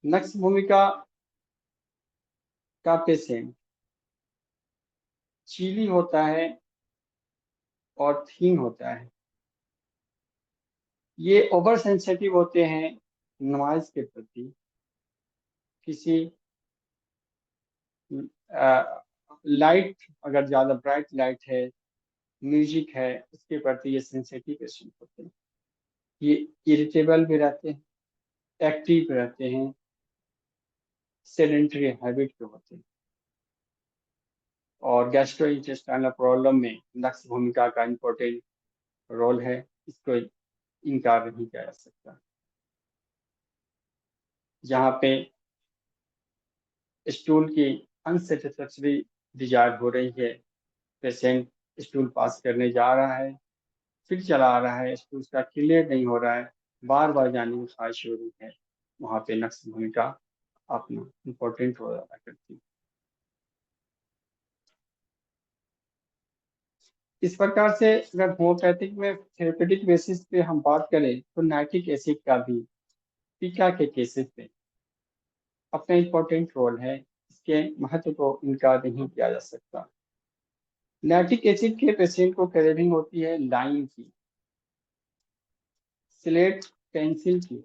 [SPEAKER 2] नक्स भूमिका का पेशेंट चीली होता है और थीन होता है। ये ओवर सेंसिटिव होते हैं नॉइज के प्रति, किसी लाइट, अगर ज्यादा ब्राइट लाइट है, म्यूजिक है, उसके प्रति ये सेंसिटिव पेशेंट होते हैं। ये इरिटेबल भी रहते हैं, एक्टिव रहते हैं, सेडेंटरी हैबिट के होते हैं। और गैस्ट्रो इंटेस्टाइनल प्रॉब्लम में नक्स भूमिका का इम्पोर्टेंट रोल है, इसको इनकार नहीं किया जा सकता। जहाँ पे स्टूल की अनसेटिस्फैक्टरी डिजायर हो रही है, पेशेंट स्टूल पास करने जा रहा है, फिर चला आ रहा है, स्टूल का क्लियर नहीं हो रहा है, बार बार जाने की ख्वाहिश हो रही है, वहाँ पे नक्स भूमिका अपना इम्पोर्टेंट रोल अदा करती है। इस प्रकार से अगर होम्योपैथिक में थेरेपेटिक बेसिस पे हम बात करें तो नाइट्रिक एसिड का भी पिका के केसेस में अपना इम्पोर्टेंट रोल है, इसके महत्व को इनकार नहीं किया जा सकता। नाइट्रिक एसिड के पेशेंट को क्रेविंग होती है लाइन की, स्लेट पेंसिल की,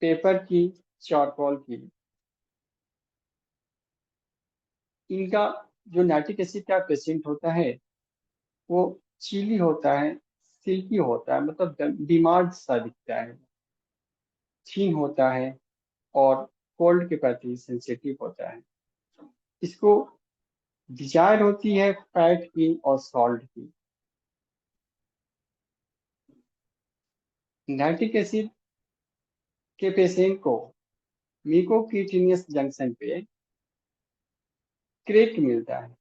[SPEAKER 2] पेपर की, चारकोल की। इनका जो नाइट्रिक एसिड का पेशेंट होता है वो चीली होता है, सिल्की होता है, मतलब डिमांड सा दिखता है, थीन होता है और कोल्ड के प्रति सेंसिटिव होता है। इसको डिजायर होती है फैट की और सॉल्ट की। नाइट्रिक एसिड के पेशेंट को म्यूकोक्यूटेनियस जंक्शन पे क्रेक मिलता है,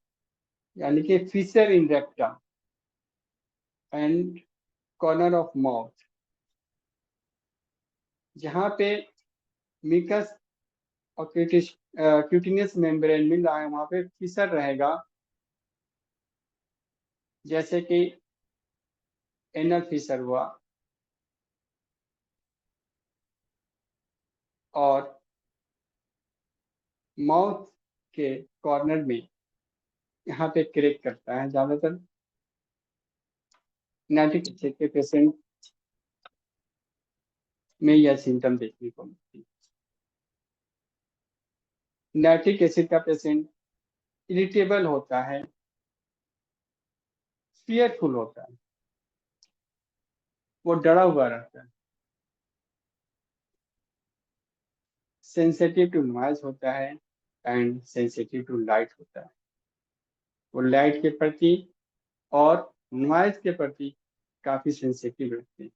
[SPEAKER 2] यानी कि fissure in rectum and corner of mouth. जहाँ पे मिकस और क्यूटिनियस मेम्ब्रेन मिल रहा है वहां पे फिशर रहेगा, जैसे कि एनल फिशर हुआ। और माउथ के कॉर्नर में यहाँ पे क्रेक करता है। ज्यादातर नाइट्रिक एसिड के पेशेंट में यह सिम्टम देखने को मिलती है। नाइट्रिक एसिड का पेशेंट इरिटेबल होता है, फियरफुल होता है, वो डरा हुआ रहता है, सेंसिटिव टू नॉइज होता है एंड सेंसिटिव टू लाइट होता है। वो लाइट के प्रति और नॉइज के प्रति काफी सेंसिटिव रहते हैं।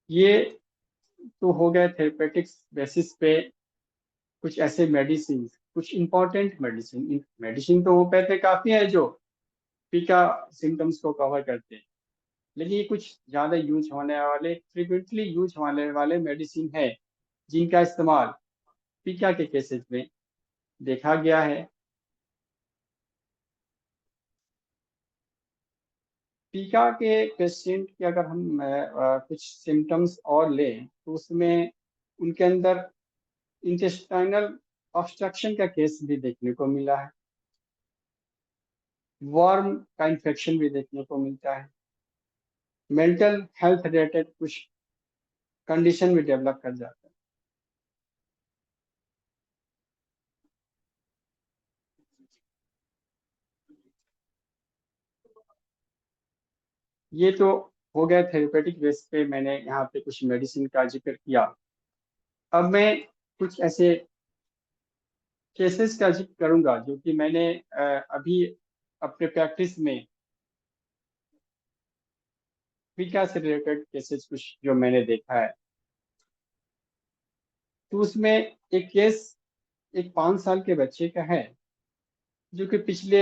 [SPEAKER 2] ये तो हो गया थेरेपेटिक्स बेसिस पे कुछ ऐसे मेडिसिन, कुछ इंपॉर्टेंट मेडिसिन। मेडिसिन तो होम्योपैथी काफी है जो पीका सिम्टम्स को कवर करते हैं, लेकिन ये कुछ ज्यादा यूज होने वाले, फ्रिक्वेंटली यूज होने वाले मेडिसिन है जिनका इस्तेमाल पीका के केसेस में देखा गया है। पीका के पेशेंट की अगर हम कुछ सिम्टम्स और लें तो उसमें उनके अंदर इंटेस्टाइनल ऑब्स्ट्रक्शन का केस भी देखने को मिला है, वर्म का इन्फेक्शन भी देखने को मिलता है, मेंटल हेल्थ रिलेटेड कुछ कंडीशन भी डेवलप कर जाता है। ये तो हो गया थेरेपेटिक बेस पे, मैंने यहाँ पे कुछ मेडिसिन का जिक्र किया। अब मैं कुछ ऐसे केसेस का जिक्र करूंगा जो कि मैंने अभी अपने प्रैक्टिस में विकास से रिलेटेड केसेस कुछ जो मैंने देखा है। तो उसमें एक केस एक 5 साल के बच्चे का है, जो कि पिछले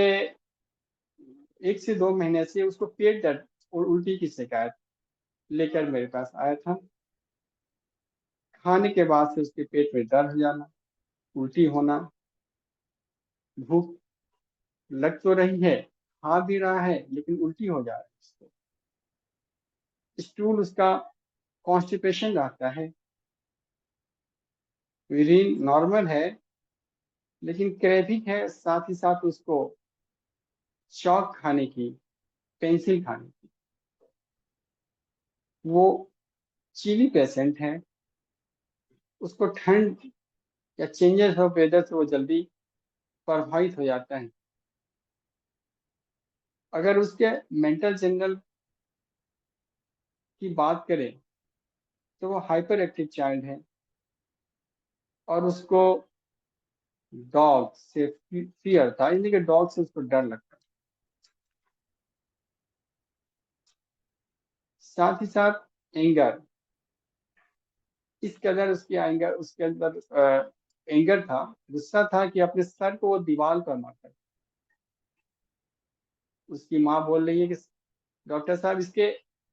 [SPEAKER 2] 1 से 2 महीने से उसको पेट दर्द और उल्टी की शिकायत लेकर मेरे पास आया था। खाने के बाद से उसके पेट में दर्द हो जाना, उल्टी होना, भूख लग तो रही है, खा भी रहा है, लेकिन उल्टी हो जा रही है उसको। स्टूल उसका कॉन्स्टिपेशन रहता है, यूरिन नॉर्मल है, लेकिन क्रेविंग है साथ ही साथ उसको चॉक खाने की, पेंसिल खाने की। वो चीनी पेशेंट है, उसको ठंड या चेंजेस ऑफ वेदर से वो जल्दी प्रभावित हो जाता है। अगर उसके मेंटल जनरल की बात करें तो वो हाइपर एक्टिव चाइल्ड है, और उसको डॉग से फियर था, यानी कि डॉग से उसको डर लगता है। साथ ही साथ एंगर, इस कदर उसके अंदर एंगर था, गुस्सा था कि अपने सर को वो दीवार पर मारता। उसकी माँ बोल रही है कि डॉक्टर साहब, इसके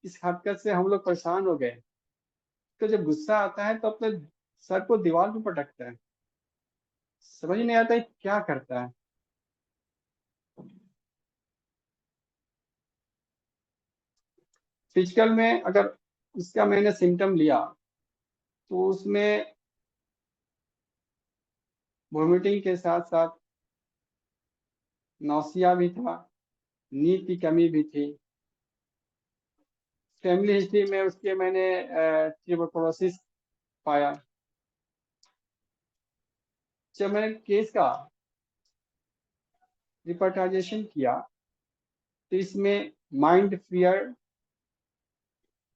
[SPEAKER 2] इस हरकत से हम लोग परेशान हो गए। तो जब गुस्सा आता है तो अपने सर को दीवार पर पटकता है, समझ नहीं आता है क्या करता है। फिजिकल में अगर उसका मैंने सिम्टम लिया तो उसमें वोमिटिंग के साथ साथ नौसिया भी था, नींद की कमी भी थी। फैमिली हिस्ट्री में उसके मैंने ट्यूबरकुलोसिस पाया। जब मैंने केस का रिपोर्टाइजेशन किया तो इसमें mind fear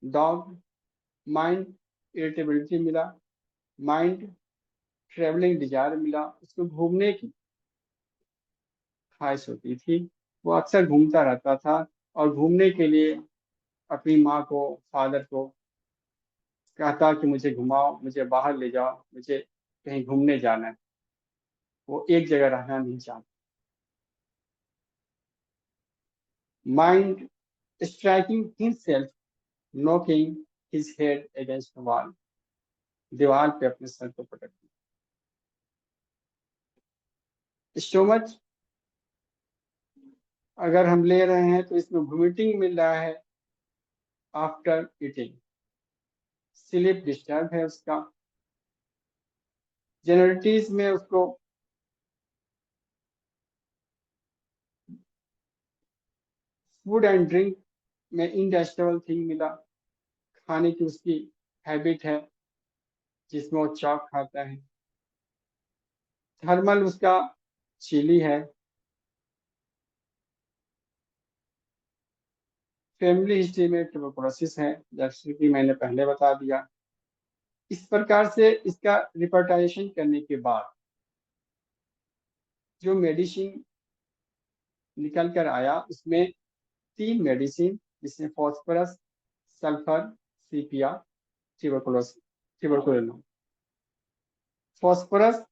[SPEAKER 2] dog, mind irritability मिला, माइंड ट्रेवलिंग डिजायर मिला, उसको घूमने की ख्वाहिश होती थी। वो अक्सर घूमता रहता था, और घूमने के लिए अपनी माँ को, फादर को कहता कि मुझे घुमाओ, मुझे बाहर ले जाओ, मुझे कहीं घूमने जाना है। वो एक जगह रहना नहीं चाहता। Mind striking himself, knocking his head against the wall, दीवार पे अपने सर को पटकना। स्टोमच अगर हम ले रहे हैं तो इसमें वोमिटिंग मिल रहा है आफ्टर ईटिंग, स्लीप डिस्टर्ब है उसका। जनरलिटीज में उसको फूड एंड ड्रिंक में इनडाइजेस्टेबल थिंग मिला। खाने की उसकी हैबिट है जिसमें वो चॉक खाता है। थर्मल उसका चिली है। फैमिली हिस्ट्री में ट्यूबरकुलोसिस है, जैसे कि मैंने पहले बता दिया। इस प्रकार से इसका रिपोर्टाइजेशन करने के बाद जो मेडिसिन निकल कर आया उसमें 3 मेडिसिन, जिसमें फॉस्फोरस, सल्फर, सीपिया, ट्यूबरकुलोसिस, ट्यूबरकुलोसिस। फॉस्फोरस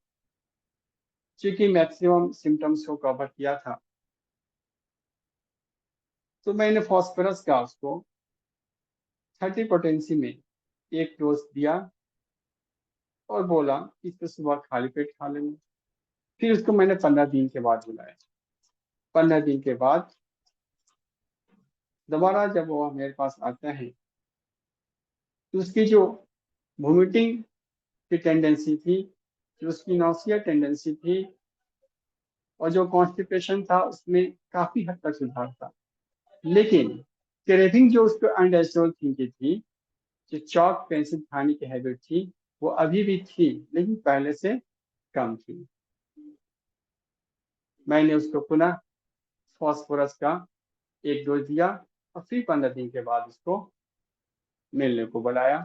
[SPEAKER 2] चूंकि मैक्सिमम सिम्टम्स को कवर किया था, तो मैंने फॉस्फोरस का उसको 30 पोटेंसी में एक डोज दिया, और बोला कि इसको सुबह खाली पेट खा लेना। फिर उसको मैंने 15 दिन के बाद बुलाया। 15 दिन के बाद दोबारा जब वो मेरे पास आता है तो उसकी जो वोमिटिंग की टेंडेंसी थी, जो उसकी नौसिया टेंडेंसी थी, और जो कॉन्स्टिपेशन था, उसमें काफी हद तक सुधार था। लेकिन क्रेविंग जो उसको अनडाइजेस्टेबल थिंग की थी, जो चॉक पेंसिल खाने की हैबिट थी, वो अभी भी थी, लेकिन पहले से कम थी। मैंने उसको पुनः फॉस्फोरस का एक डोज दिया, और फिर 15 दिन के बाद उसको मिलने को बुलाया।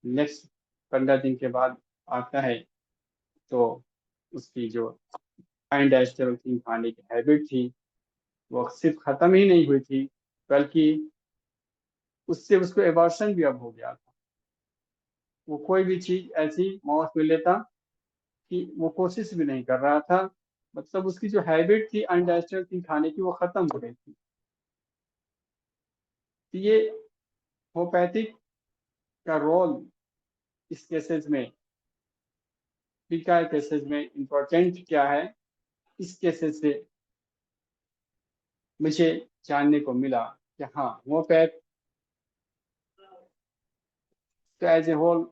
[SPEAKER 2] नेक्स्ट 15 दिन के बाद आता है तो उसकी जो अनडाइजेस्टेबल खाने की हैबिट थी वो सिर्फ खत्म ही नहीं हुई थी, बल्कि उससे उसको एबॉर्शन भी अब हो गया था। वो कोई भी चीज ऐसी माउथ में लेता कि वो कोशिश भी नहीं कर रहा था, मतलब उसकी जो हैबिट थी अनडाइजेस्टेबल थिंग खाने की वो खत्म हो गई थी। तो ये होम्योपैथिक का रोल इस केसेस में, पीका केसेस में इम्पोर्टेंट क्या है, इस केसेस से मुझे जानने को मिला कि हाँ होम्योपैथ तो एज ए होल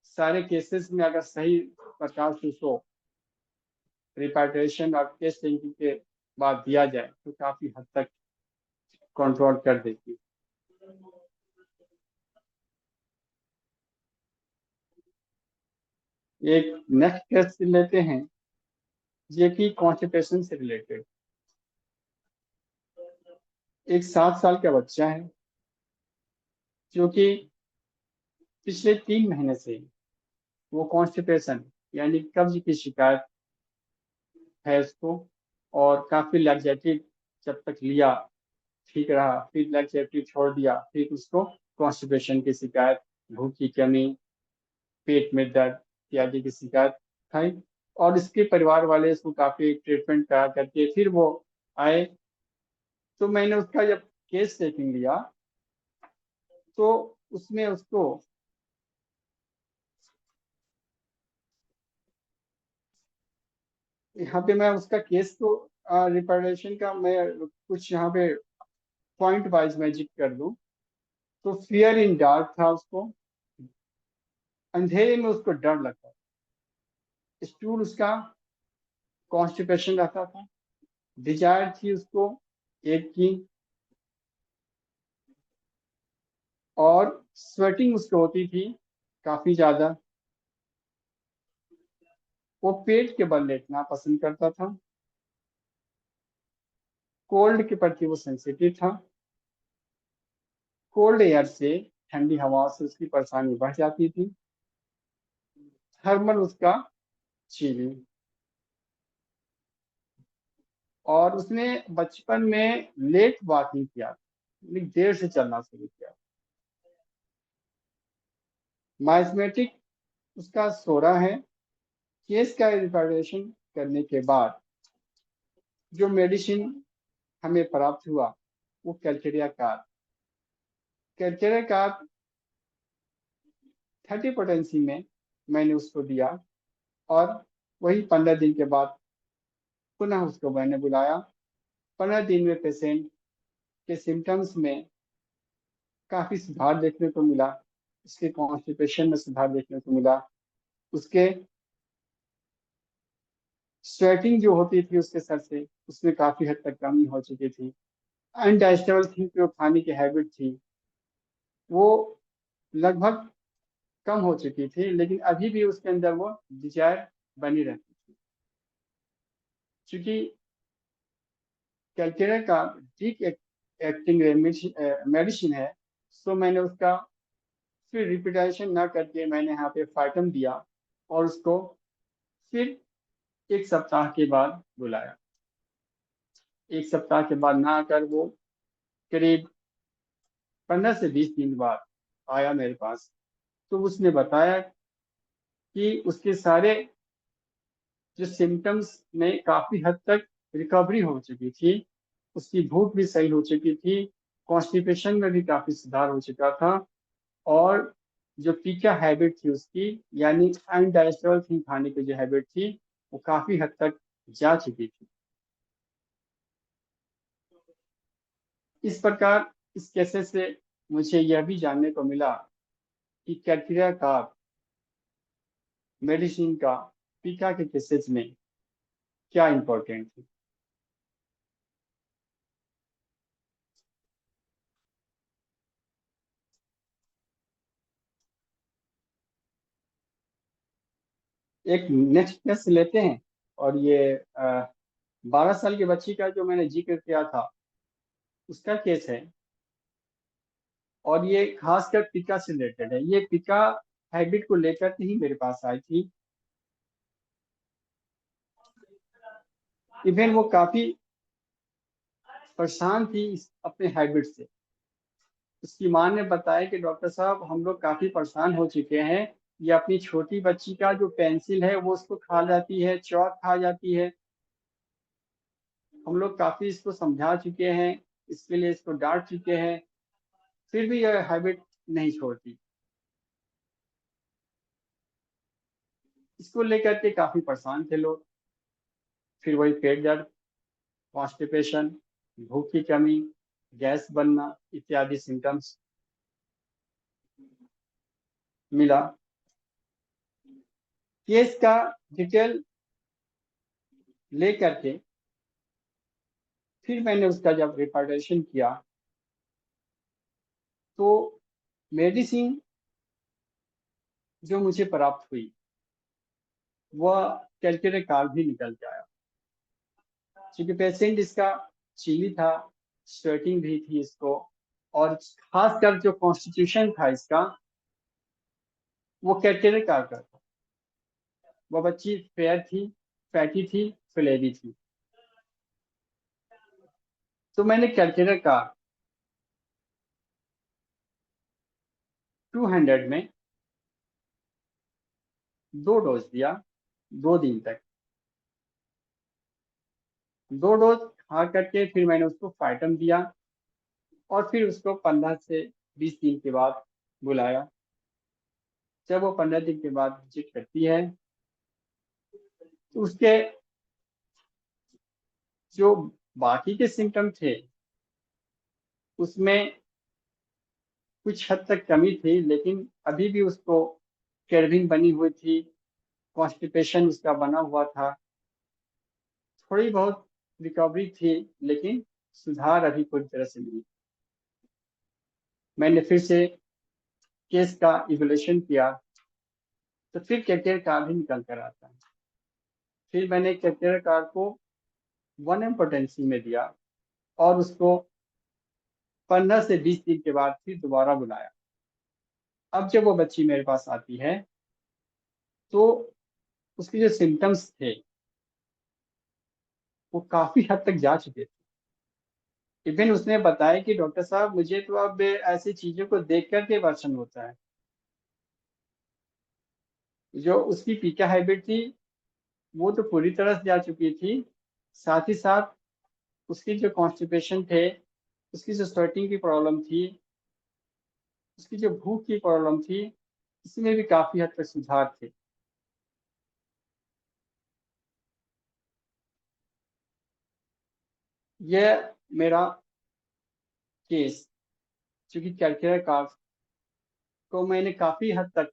[SPEAKER 2] सारे केसेस में अगर सही प्रकार से उसको रिपार्टेशन और केस थिंकिंग के बाद दिया जाए तो काफी हद तक कंट्रोल कर देती है। एक नेक्स्ट केस लेते हैं, ये कि कॉन्स्टिपेशन से रिलेटेड। एक 7 साल का बच्चा है जो कि पिछले 3 महीने से वो कॉन्स्टिपेशन यानी कब्ज की शिकायत है उसको, और काफी लैक्सेटिव जब तक लिया ठीक रहा, फिर लैक्सेटिव छोड़ दिया, फिर उसको कॉन्स्टिपेशन की शिकायत, भूख की कमी, पेट में दर्द इत्यादि की शिकायत थी। और इसके परिवार वाले इसको काफी ट्रीटमेंट करा करके फिर वो आए। तो मैंने उसका जब केस टेकिंग लिया तो उसमें उसको यहाँ पे मैं उसका केस को रिप्रेजेंटेशन का मैं कुछ यहाँ पे पॉइंट वाइज मैं जिक्र कर दूं। तो फियर इन डार्क था उसको, अंधेरे में उसको डर लगता था। स्टूल उसका कॉन्स्टिपेशन रहता था। डिजायर थी उसको एक की, और स्वेटिंग उसको होती थी काफी ज्यादा। वो पेट के बल लेटना पसंद करता था। कोल्ड के प्रति वो सेंसिटिव था। कोल्ड एयर से, ठंडी हवा से उसकी परेशानी बढ़ जाती थी। थर्मल उसका चीली। और उसने बचपन में लेट वॉकिंग किया, यानी देर से चलना शुरू किया। माइस्मेटिक उसका सोरा है। केस का रिकॉर्डेशन करने के बाद जो मेडिसिन हमें प्राप्त हुआ वो calcarea carb. Calcarea carb 30 potency में मैंने उसको दिया, और वही 15 दिन के बाद पुनः उसको मैंने बुलाया। 15 दिन में पेशेंट के सिम्टम्स में काफी सुधार देखने को मिला। उसके कॉन्स्टिपेशन में सुधार देखने को मिला। उसके स्वेटिंग जो होती थी उसके सर से, उसमें काफी हद तक कमी हो चुकी थी। अनडाइजेस्टेबल थिंग जो खाने की हैबिट थी वो लगभग कम हो चुकी थी, लेकिन अभी भी उसके अंदर वो डिजायर बनी रहती थी। क्योंकि कैल्केरिया का डीप एक्टिंग मेडिसिन है, सो मैंने उसका फिर रिपीटेशन ना करके मैंने यहाँ पे फाइटम दिया, और उसको फिर 1 सप्ताह के बाद बुलाया। 1 सप्ताह के बाद ना आकर वो करीब 15 से 20 दिन बाद आया मेरे पास। तो उसने बताया कि उसके सारे जो सिम्टम्स में काफी हद तक रिकवरी हो चुकी थी। उसकी भूख भी सही हो चुकी थी। कॉन्स्टिपेशन में भी काफी सुधार हो चुका था। और जो पीका हैबिट थी उसकी, यानी अनडाइजेस्टेबल थिंग खाने की जो हैबिट थी, वो काफी हद तक जा चुकी थी। इस प्रकार इस केसेस से मुझे यह भी जानने को मिला कि कैल्केरिया का मेडिसिन का पीका के केसेस में क्या इम्पोर्टेंट है। एक नेक्स्ट केस लेते हैं, और ये 12 साल की बच्ची का जो मैंने जिक्र किया था उसका केस है। और ये खासकर पिका से रिलेटेड है। ये पिका हैबिट को लेकर के ही मेरे पास आई थी। इवन वो काफी परेशान थी अपने हैबिट से। उसकी माँ ने बताया कि डॉक्टर साहब हम लोग काफी परेशान हो चुके हैं, ये अपनी छोटी बच्ची का जो पेंसिल है वो उसको खा जाती है, चौक खा जाती है। हम लोग काफी इसको समझा चुके हैं, इसके लिए इसको डांट चुके हैं, फिर भी यह हैबिट नहीं छोड़ती। इसको लेकर के काफी परेशान थे लोग। फिर वही पेट दर्द, कॉन्स्टिपेशन, भूख की कमी, गैस बनना इत्यादि सिम्टम्स मिला। केस का डिटेल ले करके फिर मैंने उसका जब रिपोर्टेशन किया तो मेडिसिन जो मुझे प्राप्त हुई वह कैलकुलेट कार्ड भी निकल के आया। क्योंकि पेशेंट इसका चीनी था, स्वेटिंग भी थी इसको, और खासकर जो कॉन्स्टिट्यूशन था इसका वो कैलकुलेट कार्ड का था। वह बच्ची फेयर थी, फैटी थी, फ्लेरी थी। तो मैंने कैलकुलेट कार्ड 200 में 2 डोज दिया, 2 दिन तक। 2 डोज खा करके फिर मैंने उसको फाइटम दिया और फिर उसको 15 से 20 दिन के बाद बुलाया। जब वो 15 दिन के बाद विजिट करती है तो उसके जो बाकी के सिम्टम थे उसमें कुछ हद तक कमी थी, लेकिन अभी भी उसको कर्विंग बनी हुई थी, कॉन्स्टिपेशन उसका बना हुआ था। थोड़ी बहुत रिकवरी थी, लेकिन सुधार अभी पूरी तरह से नहीं। मैंने फिर से केस का इवोल्यूशन किया तो फिर कैटेर कार्ड भी निकल कर आता है। फिर मैंने कैटेर कार्ड को 1 m पोटेंसी में दिया और उसको 15 से 20 दिन के बाद फिर दोबारा बुलाया। अब जब वो बच्ची मेरे पास आती है तो उसके जो सिम्टम्स थे वो काफी हद तक जा चुके थे। इवन उसने बताया कि डॉक्टर साहब मुझे तो अब ऐसी चीजों को देख करके वर्षन होता है। जो उसकी पीका हैबिट थी वो तो पूरी तरह से जा चुकी थी, साथ ही साथ उसकी जो कॉन्स्टिपेशन थे, उसकी जो स्वेटिंग की प्रॉब्लम थी, उसकी जो भूख की प्रॉब्लम थी, इसमें भी काफी हद तक सुधार थे। यह मेरा केस, चूंकि कैलकुलर कार्ड को मैंने काफी हद तक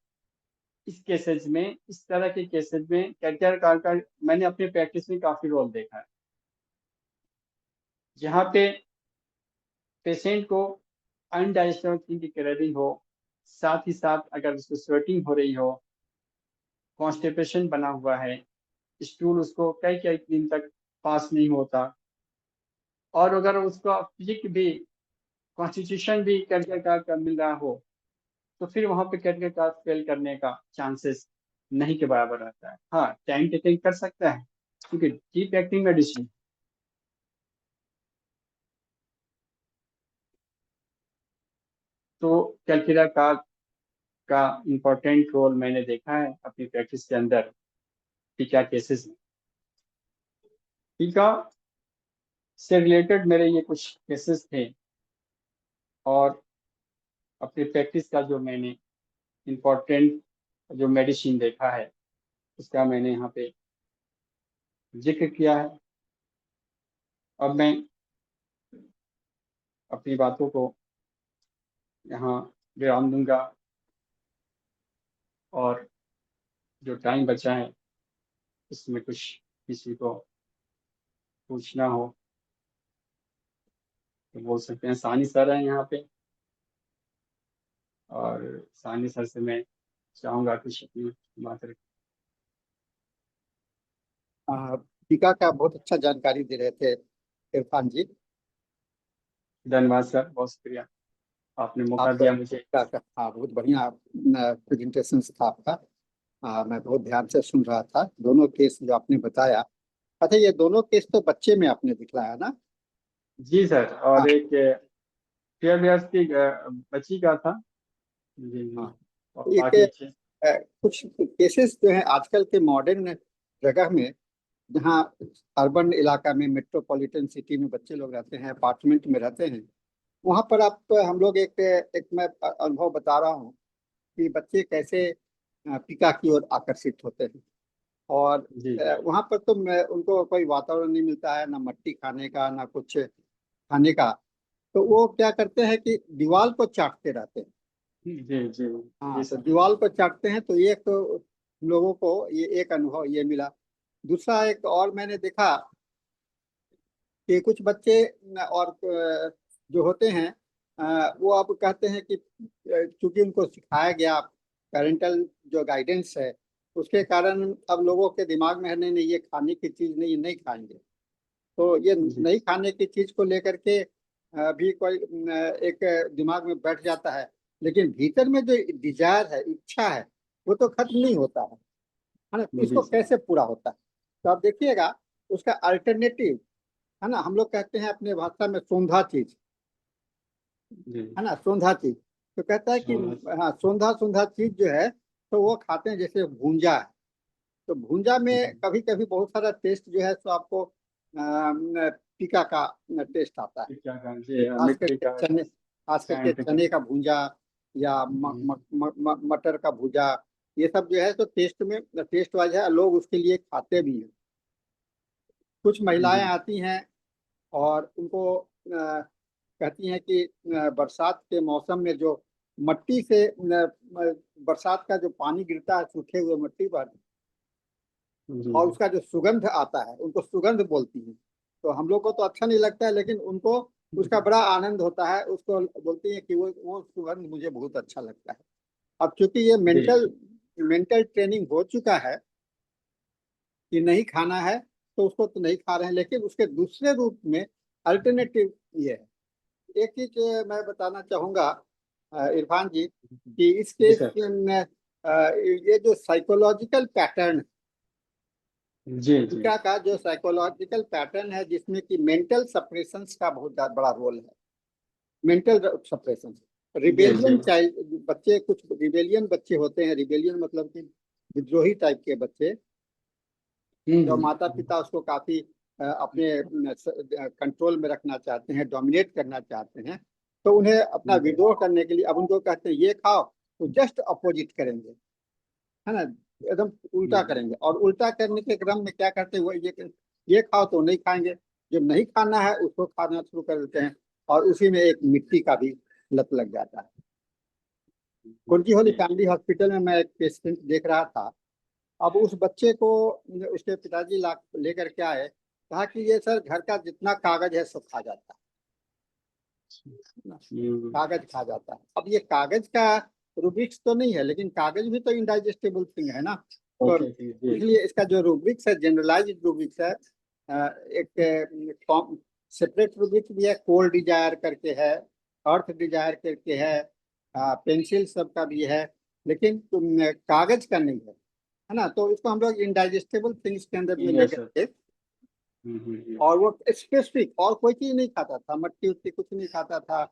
[SPEAKER 2] इस केसेस में, इस तरह के केसेस में कैलकुलर कार्ड का मैंने अपने प्रैक्टिस में काफी रोल देखा है। जहाँ पे पेशेंट को अनडाइजेस्टेबल थिंग की क्रेविंग हो, साथ ही साथ अगर उसको स्वेटिंग हो रही हो, कॉन्स्टिपेशन बना हुआ है, स्टूल उसको कई कई दिन तक पास नहीं होता, और अगर उसका फिजिक भी, कॉन्स्टिट्यूशन भी कैलकुलर कार्ड का मिल रहा हो तो फिर वहां पे कैलकुलर कार्ड फेल करने का चांसेस नहीं के बराबर रहता है। हाँ, टाइम टेकिंग कर सकता है क्योंकि डीप एक्टिंग मेडिसिन। तो कैलकुलर कार्ड का इम्पोर्टेंट रोल मैंने देखा है अपनी प्रैक्टिस के अंदर टीका केसेस में। टीका से रिलेटेड मेरे ये कुछ केसेस थे, और अपनी प्रैक्टिस का जो मैंने इम्पोर्टेंट जो मेडिसिन देखा है उसका मैंने यहाँ पे जिक्र किया है। अब मैं अपनी बातों को यहाँ विराम दूंगा, और जो टाइम बचा है उसमें कुछ किसी को पूछना हो तो बोल सकते हैं। सानी सर हैं यहाँ पे, और सानी सर से मैं चाहूंगा कुछ अपनी बात रखें।
[SPEAKER 3] टीका का बहुत अच्छा जानकारी दे रहे थे इरफान जी।
[SPEAKER 2] धन्यवाद सर, बहुत शुक्रिया, आपने मौका
[SPEAKER 3] आप
[SPEAKER 2] दिया मुझे।
[SPEAKER 3] हाँ, बहुत बढ़िया प्रेजेंटेशन था आपका। मैं बहुत ध्यान से सुन रहा था। दोनों केस जो आपने बताया अच्छा, ये दोनों केस तो बच्चे में आपने दिखलाया ना?
[SPEAKER 2] जी सर,
[SPEAKER 3] हाँ
[SPEAKER 2] और एक 12 की बच्ची का था। जी जी।
[SPEAKER 3] हाँ।
[SPEAKER 2] और
[SPEAKER 3] एक
[SPEAKER 2] बाकी 6।
[SPEAKER 3] कुछ केसेस जो है आजकल के मॉडर्न जगह में, जहाँ अर्बन इलाका में, मेट्रोपॉलिटन सिटी में बच्चे लोग रहते हैं, अपार्टमेंट में रहते हैं, वहाँ पर आप हम लोग एक मैं अनुभव बता रहा हूँ कि बच्चे कैसे पिका की ओर आकर्षित होते हैं। और
[SPEAKER 2] जी जी।
[SPEAKER 3] वहाँ पर तो उनको कोई वातावरण नहीं मिलता है, ना मट्टी खाने का, ना कुछ खाने का। तो वो क्या करते हैं कि दीवार को चाटते रहते हैं।
[SPEAKER 2] जी जी जी
[SPEAKER 3] हाँ, तो
[SPEAKER 2] सर।
[SPEAKER 3] दीवार को चाटते हैं। तो एक तो लोगों को ये एक अनुभव ये मिला। दूसरा एक और मैंने देखा कि कुछ बच्चे और जो होते हैं वो अब कहते हैं कि चूंकि उनको सिखाया गया, पेरेंटल जो गाइडेंस है, उसके कारण अब लोगों के दिमाग में है, नहीं नहीं ये खाने की चीज नहीं, ये नहीं खाएंगे। तो ये
[SPEAKER 2] जी
[SPEAKER 3] नहीं खाने की चीज को लेकर के भी कोई एक दिमाग में बैठ जाता है। लेकिन भीतर में जो डिजायर है, इच्छा है, वो तो खत्म नहीं होता है ना? तो
[SPEAKER 2] जी
[SPEAKER 3] इसको
[SPEAKER 2] सर।
[SPEAKER 3] कैसे पूरा होता है? तो आप देखिएगा, उसका अल्टरनेटिव है ना, हम लोग कहते हैं अपने भाषा में सोंधा चीज,
[SPEAKER 2] जी।
[SPEAKER 3] है ना, सोंधा चीज। तो कहता है कि
[SPEAKER 2] समझ।
[SPEAKER 3] हाँ, सोंधा सोंधा चीज जो है, तो वो खाते हैं। जैसे भूंजा है, तो भूंजा में कभी कभी बहुत सारा टेस्ट जो है सो आपको टीका का टेस्ट आता है।
[SPEAKER 2] क्या कहा जी,
[SPEAKER 3] खास
[SPEAKER 2] मिट्टी
[SPEAKER 3] करके
[SPEAKER 2] का
[SPEAKER 3] चने, खास करके
[SPEAKER 2] कैंट
[SPEAKER 3] चने
[SPEAKER 2] के।
[SPEAKER 3] का भूंजा, या मटर का भूंजा, ये सब जो है तो टेस्ट में, टेस्ट वाइज है, लोग उसके लिए खाते भी हैं। कुछ महिलाएं
[SPEAKER 2] जी
[SPEAKER 3] आती हैं और उनको कहती हैं कि बरसात के मौसम में जो मट्टी से बरसात का जो पानी गिरता है सूखे हुए मट्टी पर,
[SPEAKER 2] जी
[SPEAKER 3] और उसका जो सुगंध आता है, उनको सुगंध बोलती हैं। तो हम लोग को तो अच्छा नहीं लगता है, लेकिन उनको उसका बड़ा आनंद होता है। उसको बोलती हैं कि वो सुगंध मुझे बहुत अच्छा लगता है। अब चूंकि ये
[SPEAKER 2] जी
[SPEAKER 3] मेंटल मेंटल ट्रेनिंग हो चुका है कि नहीं खाना है, तो उसको तो नहीं खा रहे हैं। लेकिन उसके दूसरे रूप में अल्टरनेटिव ये है। एक चीज मैं बताना चाहूंगा इरफान जी, कि इस
[SPEAKER 2] जी
[SPEAKER 3] केस
[SPEAKER 2] सर।
[SPEAKER 3] में ये जो साइकोलॉजिकल पैटर्न,
[SPEAKER 2] जी जी।
[SPEAKER 3] टीका का जो साइकोलॉजिकल पैटर्न है, जिसमें कि मेंटल सप्रेशंस का बहुत बड़ा रोल है। मेंटल सप्रेशन,
[SPEAKER 2] जी जी।
[SPEAKER 3] रिबेलियन चाइल्ड बच्चे, कुछ रिबेलियन बच्चे होते हैं। रिबेलियन मतलब कि विद्रोही टाइप के बच्चे, जो माता
[SPEAKER 2] हम्म।
[SPEAKER 3] पिता उसको काफी अपने कंट्रोल में रखना चाहते हैं, डोमिनेट करना चाहते हैं। तो उन्हें अपना
[SPEAKER 2] जी
[SPEAKER 3] विद्रोह करने के लिए अब उनको कहते हैं ये खाओ, तो जस्ट अपोजिट करेंगे, है ना, एकदम उल्टा
[SPEAKER 2] जी
[SPEAKER 3] करेंगे। और उल्टा करने के क्रम में क्या करते हैं, वो ये खाओ तो नहीं खाएंगे, जो नहीं खाना है उसको खाना शुरू कर देते हैं। और उसी में एक मिट्टी का भी लत लग जाता है। कुर्जी होली
[SPEAKER 2] जी।
[SPEAKER 3] फैमिली हॉस्पिटल में मैं एक पेशेंट देख रहा था। अब उस बच्चे को उसके पिताजी ला लेकर के आए, कहा कि ये सर घर का जितना कागज है सब खा जाता है ना, कागज खा जाता है। अब ये कागज का रूब्रिक्स तो नहीं है, लेकिन कागज भी तो इनडाइजेस्टेबल थिंग है ना। तो
[SPEAKER 2] ओके जी जी।
[SPEAKER 3] इसलिए इसका जो रूब्रिक्स है, जनरलाइज्ड रूब्रिक्स है, एक सेपरेट रूब्रिक्स भी है, कोल्ड डिजायर करके है, अर्थ डिजायर करके है, पेंसिल सब का भी है, लेकिन कागज का नहीं है ना। तो इसको हम लोग इनडाइजेस्टेबल थिंग्स के अंदर में
[SPEAKER 2] यस
[SPEAKER 3] लेकर
[SPEAKER 2] सर।
[SPEAKER 3] के, और वो स्पेसिफिक और कोई चीज नहीं खाता था, मट्टी उट्टी कुछ नहीं खाता था।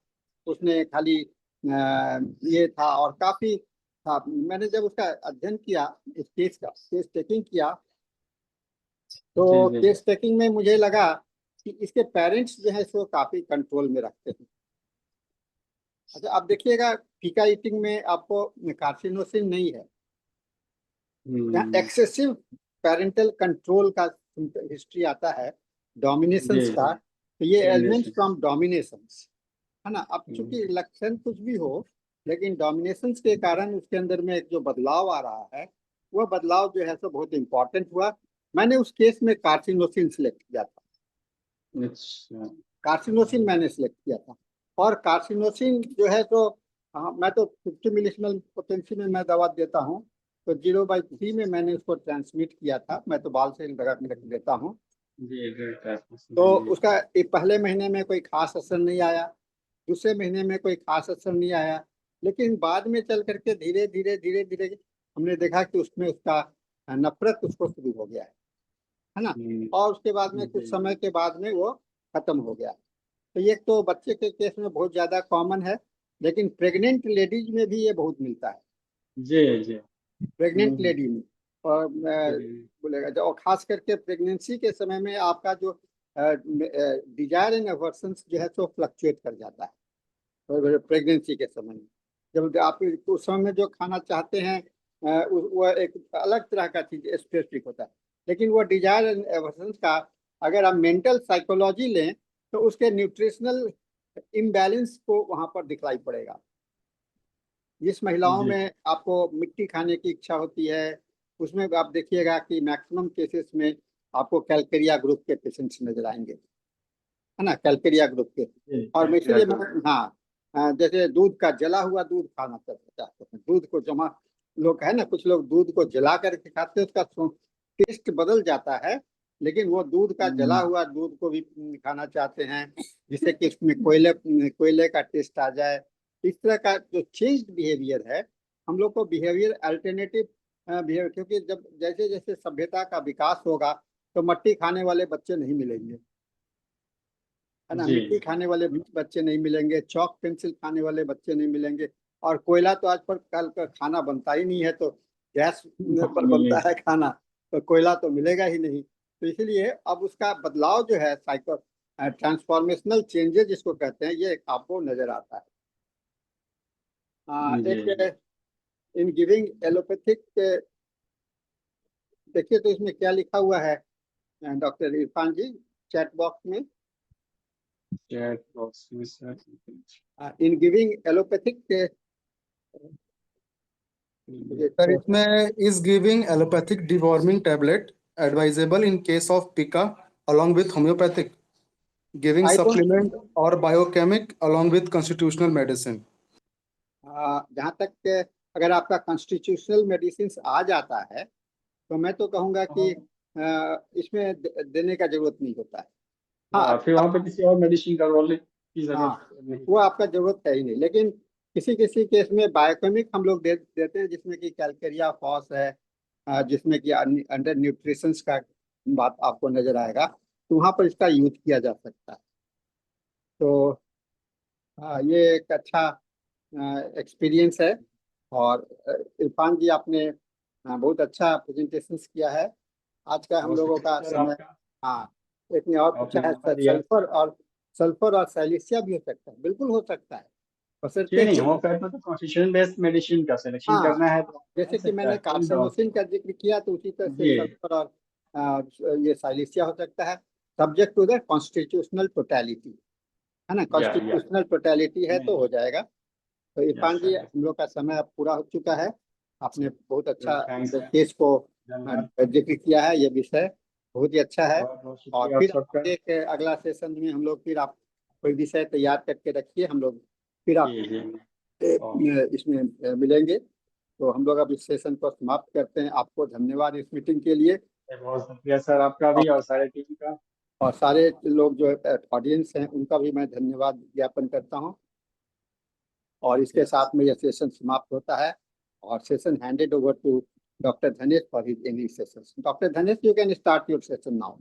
[SPEAKER 3] उसने खाली ये था। और काफी था। मैंने जब उसका अध्ययन किया, इस केस का केस टेकिंग किया,
[SPEAKER 2] जी
[SPEAKER 3] तो
[SPEAKER 2] जी।
[SPEAKER 3] केस टेकिंग में मुझे लगा कि इसके पेरेंट्स जो है इसको काफी कंट्रोल में रखते हैं। अच्छा, आप देखिएगा, फीका ईटिंग में आपको कार्सिनोसिन नहीं है। यहाँ
[SPEAKER 2] हम्म।
[SPEAKER 3] एक्सेसिव पेरेंटल कंट्रोल का हिस्ट्री आता है,
[SPEAKER 2] जी
[SPEAKER 3] डोमिनेशंस
[SPEAKER 2] जी।
[SPEAKER 3] का। तो ये एलिमेंट्स
[SPEAKER 2] डोमिनेशन।
[SPEAKER 3] फ्रॉम डोमिनेशंस, है ना। अब चूंकि लक्षण कुछ भी हो, लेकिन डोमिनेशंस के कारण उसके अंदर में एक जो बदलाव आ रहा है, वह बदलाव जो है सो बहुत इंपॉर्टेंट हुआ। मैंने उस केस में कार्सिनोसिन सिलेक्ट किया था।
[SPEAKER 2] अच्छा।
[SPEAKER 3] कार्सिनोसिन मैंने सिलेक्ट किया था। और कार्सिनोसिन जो है तो मैं तो 50 मिलीसिमल पोटेंशियल में मैं दवा देता हूँ। तो 0/3 में मैंने उसको ट्रांसमिट किया था। मैं तो बाल से लगा के रख देता हूँ।
[SPEAKER 2] जी
[SPEAKER 3] तो
[SPEAKER 2] जी।
[SPEAKER 3] उसका पहले महीने में कोई खास असर नहीं आया, दूसरे महीने में कोई खास असर नहीं आया। लेकिन बाद में चल करके धीरे धीरे धीरे धीरे हमने देखा कि उसमें उसका नफरत उसको शुरू हो गया है। है ना। और उसके बाद में कुछ समय के बाद में वो खत्म हो गया। तो ये तो बच्चे के केस में बहुत ज्यादा कॉमन है, लेकिन प्रेग्नेंट लेडीज में भी ये बहुत मिलता है,
[SPEAKER 2] जी जी।
[SPEAKER 3] प्रेग्नेंट लेडी में। और
[SPEAKER 2] हम्म,
[SPEAKER 3] बोलेगा जो, और खास करके प्रेगनेंसी के समय में आपका जो डिजायर एंड अवर्सन्स जो है सो फ्लक्चुएट कर जाता है प्रेगनेंसी के समय में। जब आप उस समय में जो खाना चाहते हैं वो एक अलग तरह का चीज स्पेसिफिक होता है, लेकिन वो डिजायर एंड अवर्सन्स का अगर आप मेंटल साइकोलॉजी लें तो उसके न्यूट्रिशनल इम्बैलेंस को वहां पर दिखलाई पड़ेगा। जिस महिलाओं
[SPEAKER 2] जी
[SPEAKER 3] में आपको मिट्टी खाने की इच्छा होती है, उसमें आप देखिएगा कि मैक्सिमम केसेस में आपको कैल्केरिया ग्रुप के पेशेंट्स नजर आएंगे, है ना, कैल्केरिया ग्रुप के।
[SPEAKER 2] जी,
[SPEAKER 3] और मैं इसलिए
[SPEAKER 2] बिल्कुल।
[SPEAKER 3] हाँ, जैसे दूध का जला हुआ दूध खाना चाहते हैं, दूध को जमा, लोग है ना, कुछ लोग दूध को जला करके खाते हैं, उसका टेस्ट बदल जाता है, लेकिन वो दूध का जला हुआ दूध को भी खाना चाहते हैं, जिससे कि उसमें कोयले का टेस्ट आ जाए। इस तरह का जो चेंज्ड बिहेवियर है, हम लोग को बिहेवियर अल्टरनेटिव बिहेवियर, क्योंकि जब जैसे जैसे सभ्यता का विकास होगा तो मट्टी खाने वाले बच्चे नहीं मिलेंगे, है ना,
[SPEAKER 2] जी
[SPEAKER 3] मिट्टी खाने वाले बच्चे नहीं मिलेंगे, चौक पेंसिल खाने वाले बच्चे नहीं मिलेंगे। और कोयला तो आज पर कल का खाना बनता ही नहीं है, तो गैस पर बनता है खाना, तो कोयला तो मिलेगा ही नहीं। तो इसलिए अब उसका बदलाव जो है, साइको ट्रांसफॉर्मेशनल चेंजेस जिसको कहते हैं, ये आपको नजर आता है।
[SPEAKER 2] जी जी।
[SPEAKER 3] एक इन गिविंग एलोपैथिक, देखिए तो इसमें क्या लिखा हुआ है doctor Irfan ji, chat box में।
[SPEAKER 2] चैट बॉक्स में sir.
[SPEAKER 3] In giving allopathic,
[SPEAKER 1] sir इसमें is giving allopathic deworming tablet advisable in case of pica along with homeopathic giving
[SPEAKER 3] I don't,
[SPEAKER 1] supplement or biochemic along with constitutional medicine।
[SPEAKER 3] जहाँ तक के अगर आपका constitutional medicine आ जाता है तो मैं तो कहूँगा कि इसमें देने का जरूरत नहीं होता है।
[SPEAKER 2] हाँ,
[SPEAKER 3] हाँ
[SPEAKER 2] फिर वहाँ पे किसी और मेडिसिन का रोल की जरूरत
[SPEAKER 3] हाँ,
[SPEAKER 2] नहीं
[SPEAKER 3] वो
[SPEAKER 2] है।
[SPEAKER 3] आपका जरूरत है ही नहीं, लेकिन किसी किसी केस में बायोकेमिक हम लोग देते हैं, जिसमें कि कैल्केरिया फॉस है, जिसमें कि अंडर न्यूट्रिशंस का बात आपको नजर आएगा, तो वहाँ पर इसका यूज किया जा सकता है। तो ये एक अच्छा एक्सपीरियंस है। और इरफान जी, आपने बहुत अच्छा प्रेजेंटेशन किया है। आज का हम
[SPEAKER 2] बहुत
[SPEAKER 3] लोगों
[SPEAKER 2] शुक्रिया
[SPEAKER 3] का
[SPEAKER 2] सर
[SPEAKER 3] समय,
[SPEAKER 2] आपका,
[SPEAKER 3] हाँ, एक ने और पूछा
[SPEAKER 2] आपने
[SPEAKER 3] है
[SPEAKER 2] मौका दिया।
[SPEAKER 3] सल्फर और साइलेसिया भी हो सकता है, बिल्कुल हो सकता है,
[SPEAKER 2] ये
[SPEAKER 3] बशर्ते
[SPEAKER 2] नहीं
[SPEAKER 3] कि,
[SPEAKER 2] हो पाए तो कॉन्स्टिट्यूशन बेस्ड मेडिसिन का सिलेक्शन
[SPEAKER 3] हाँ,
[SPEAKER 2] करना है तो
[SPEAKER 3] जैसे
[SPEAKER 2] कर
[SPEAKER 3] कि
[SPEAKER 2] सकता
[SPEAKER 3] मैंने
[SPEAKER 2] है, कोई डाउट
[SPEAKER 3] कार्सिनोसिन
[SPEAKER 2] नहीं।
[SPEAKER 3] का जिक्र किया, तो उसी तरह से
[SPEAKER 2] जी
[SPEAKER 3] सल्फर और ये साइलेसिया हो सकता है, subject to the constitutional totality, है ना,
[SPEAKER 2] या
[SPEAKER 3] कॉन्स्टिट्यूशनल टोटलिटी है तो
[SPEAKER 2] नहीं,
[SPEAKER 3] हो जाएगा। तो इरफान
[SPEAKER 2] यस
[SPEAKER 3] जी,
[SPEAKER 2] सर,
[SPEAKER 3] हम लोग का समय अब पूरा हो चुका है। आपने बहुत अच्छा
[SPEAKER 2] थैंक्स सर,
[SPEAKER 3] केस को
[SPEAKER 2] धन्यवाद।
[SPEAKER 3] जिक्र किया है, ये विषय बहुत ही अच्छा है।
[SPEAKER 2] बहुत बहुत
[SPEAKER 3] और
[SPEAKER 2] शुक्रिया आप
[SPEAKER 3] फिर
[SPEAKER 2] सबका।
[SPEAKER 3] एक अगला सेशन में हम लोग, फिर आप कोई विषय तैयार करके रखिए, हम लोग फिर आप
[SPEAKER 2] जी जी।
[SPEAKER 3] इसमें मिलेंगे। तो हम लोग अब इस सेशन को समाप्त करते हैं। आपको धन्यवाद इस मीटिंग के लिए।
[SPEAKER 2] बहुत शुक्रिया सर आपका भी और सारे टीम का।
[SPEAKER 3] और सारे लोग जो ऑडियंस हैं उनका भी मैं धन्यवाद ज्ञापन करता हूँ। और इसके साथ में यह सेशन समाप्त होता है, और session handed over to doctor Dhanesh for his English session. Doctor Dhanesh, you can start your session now.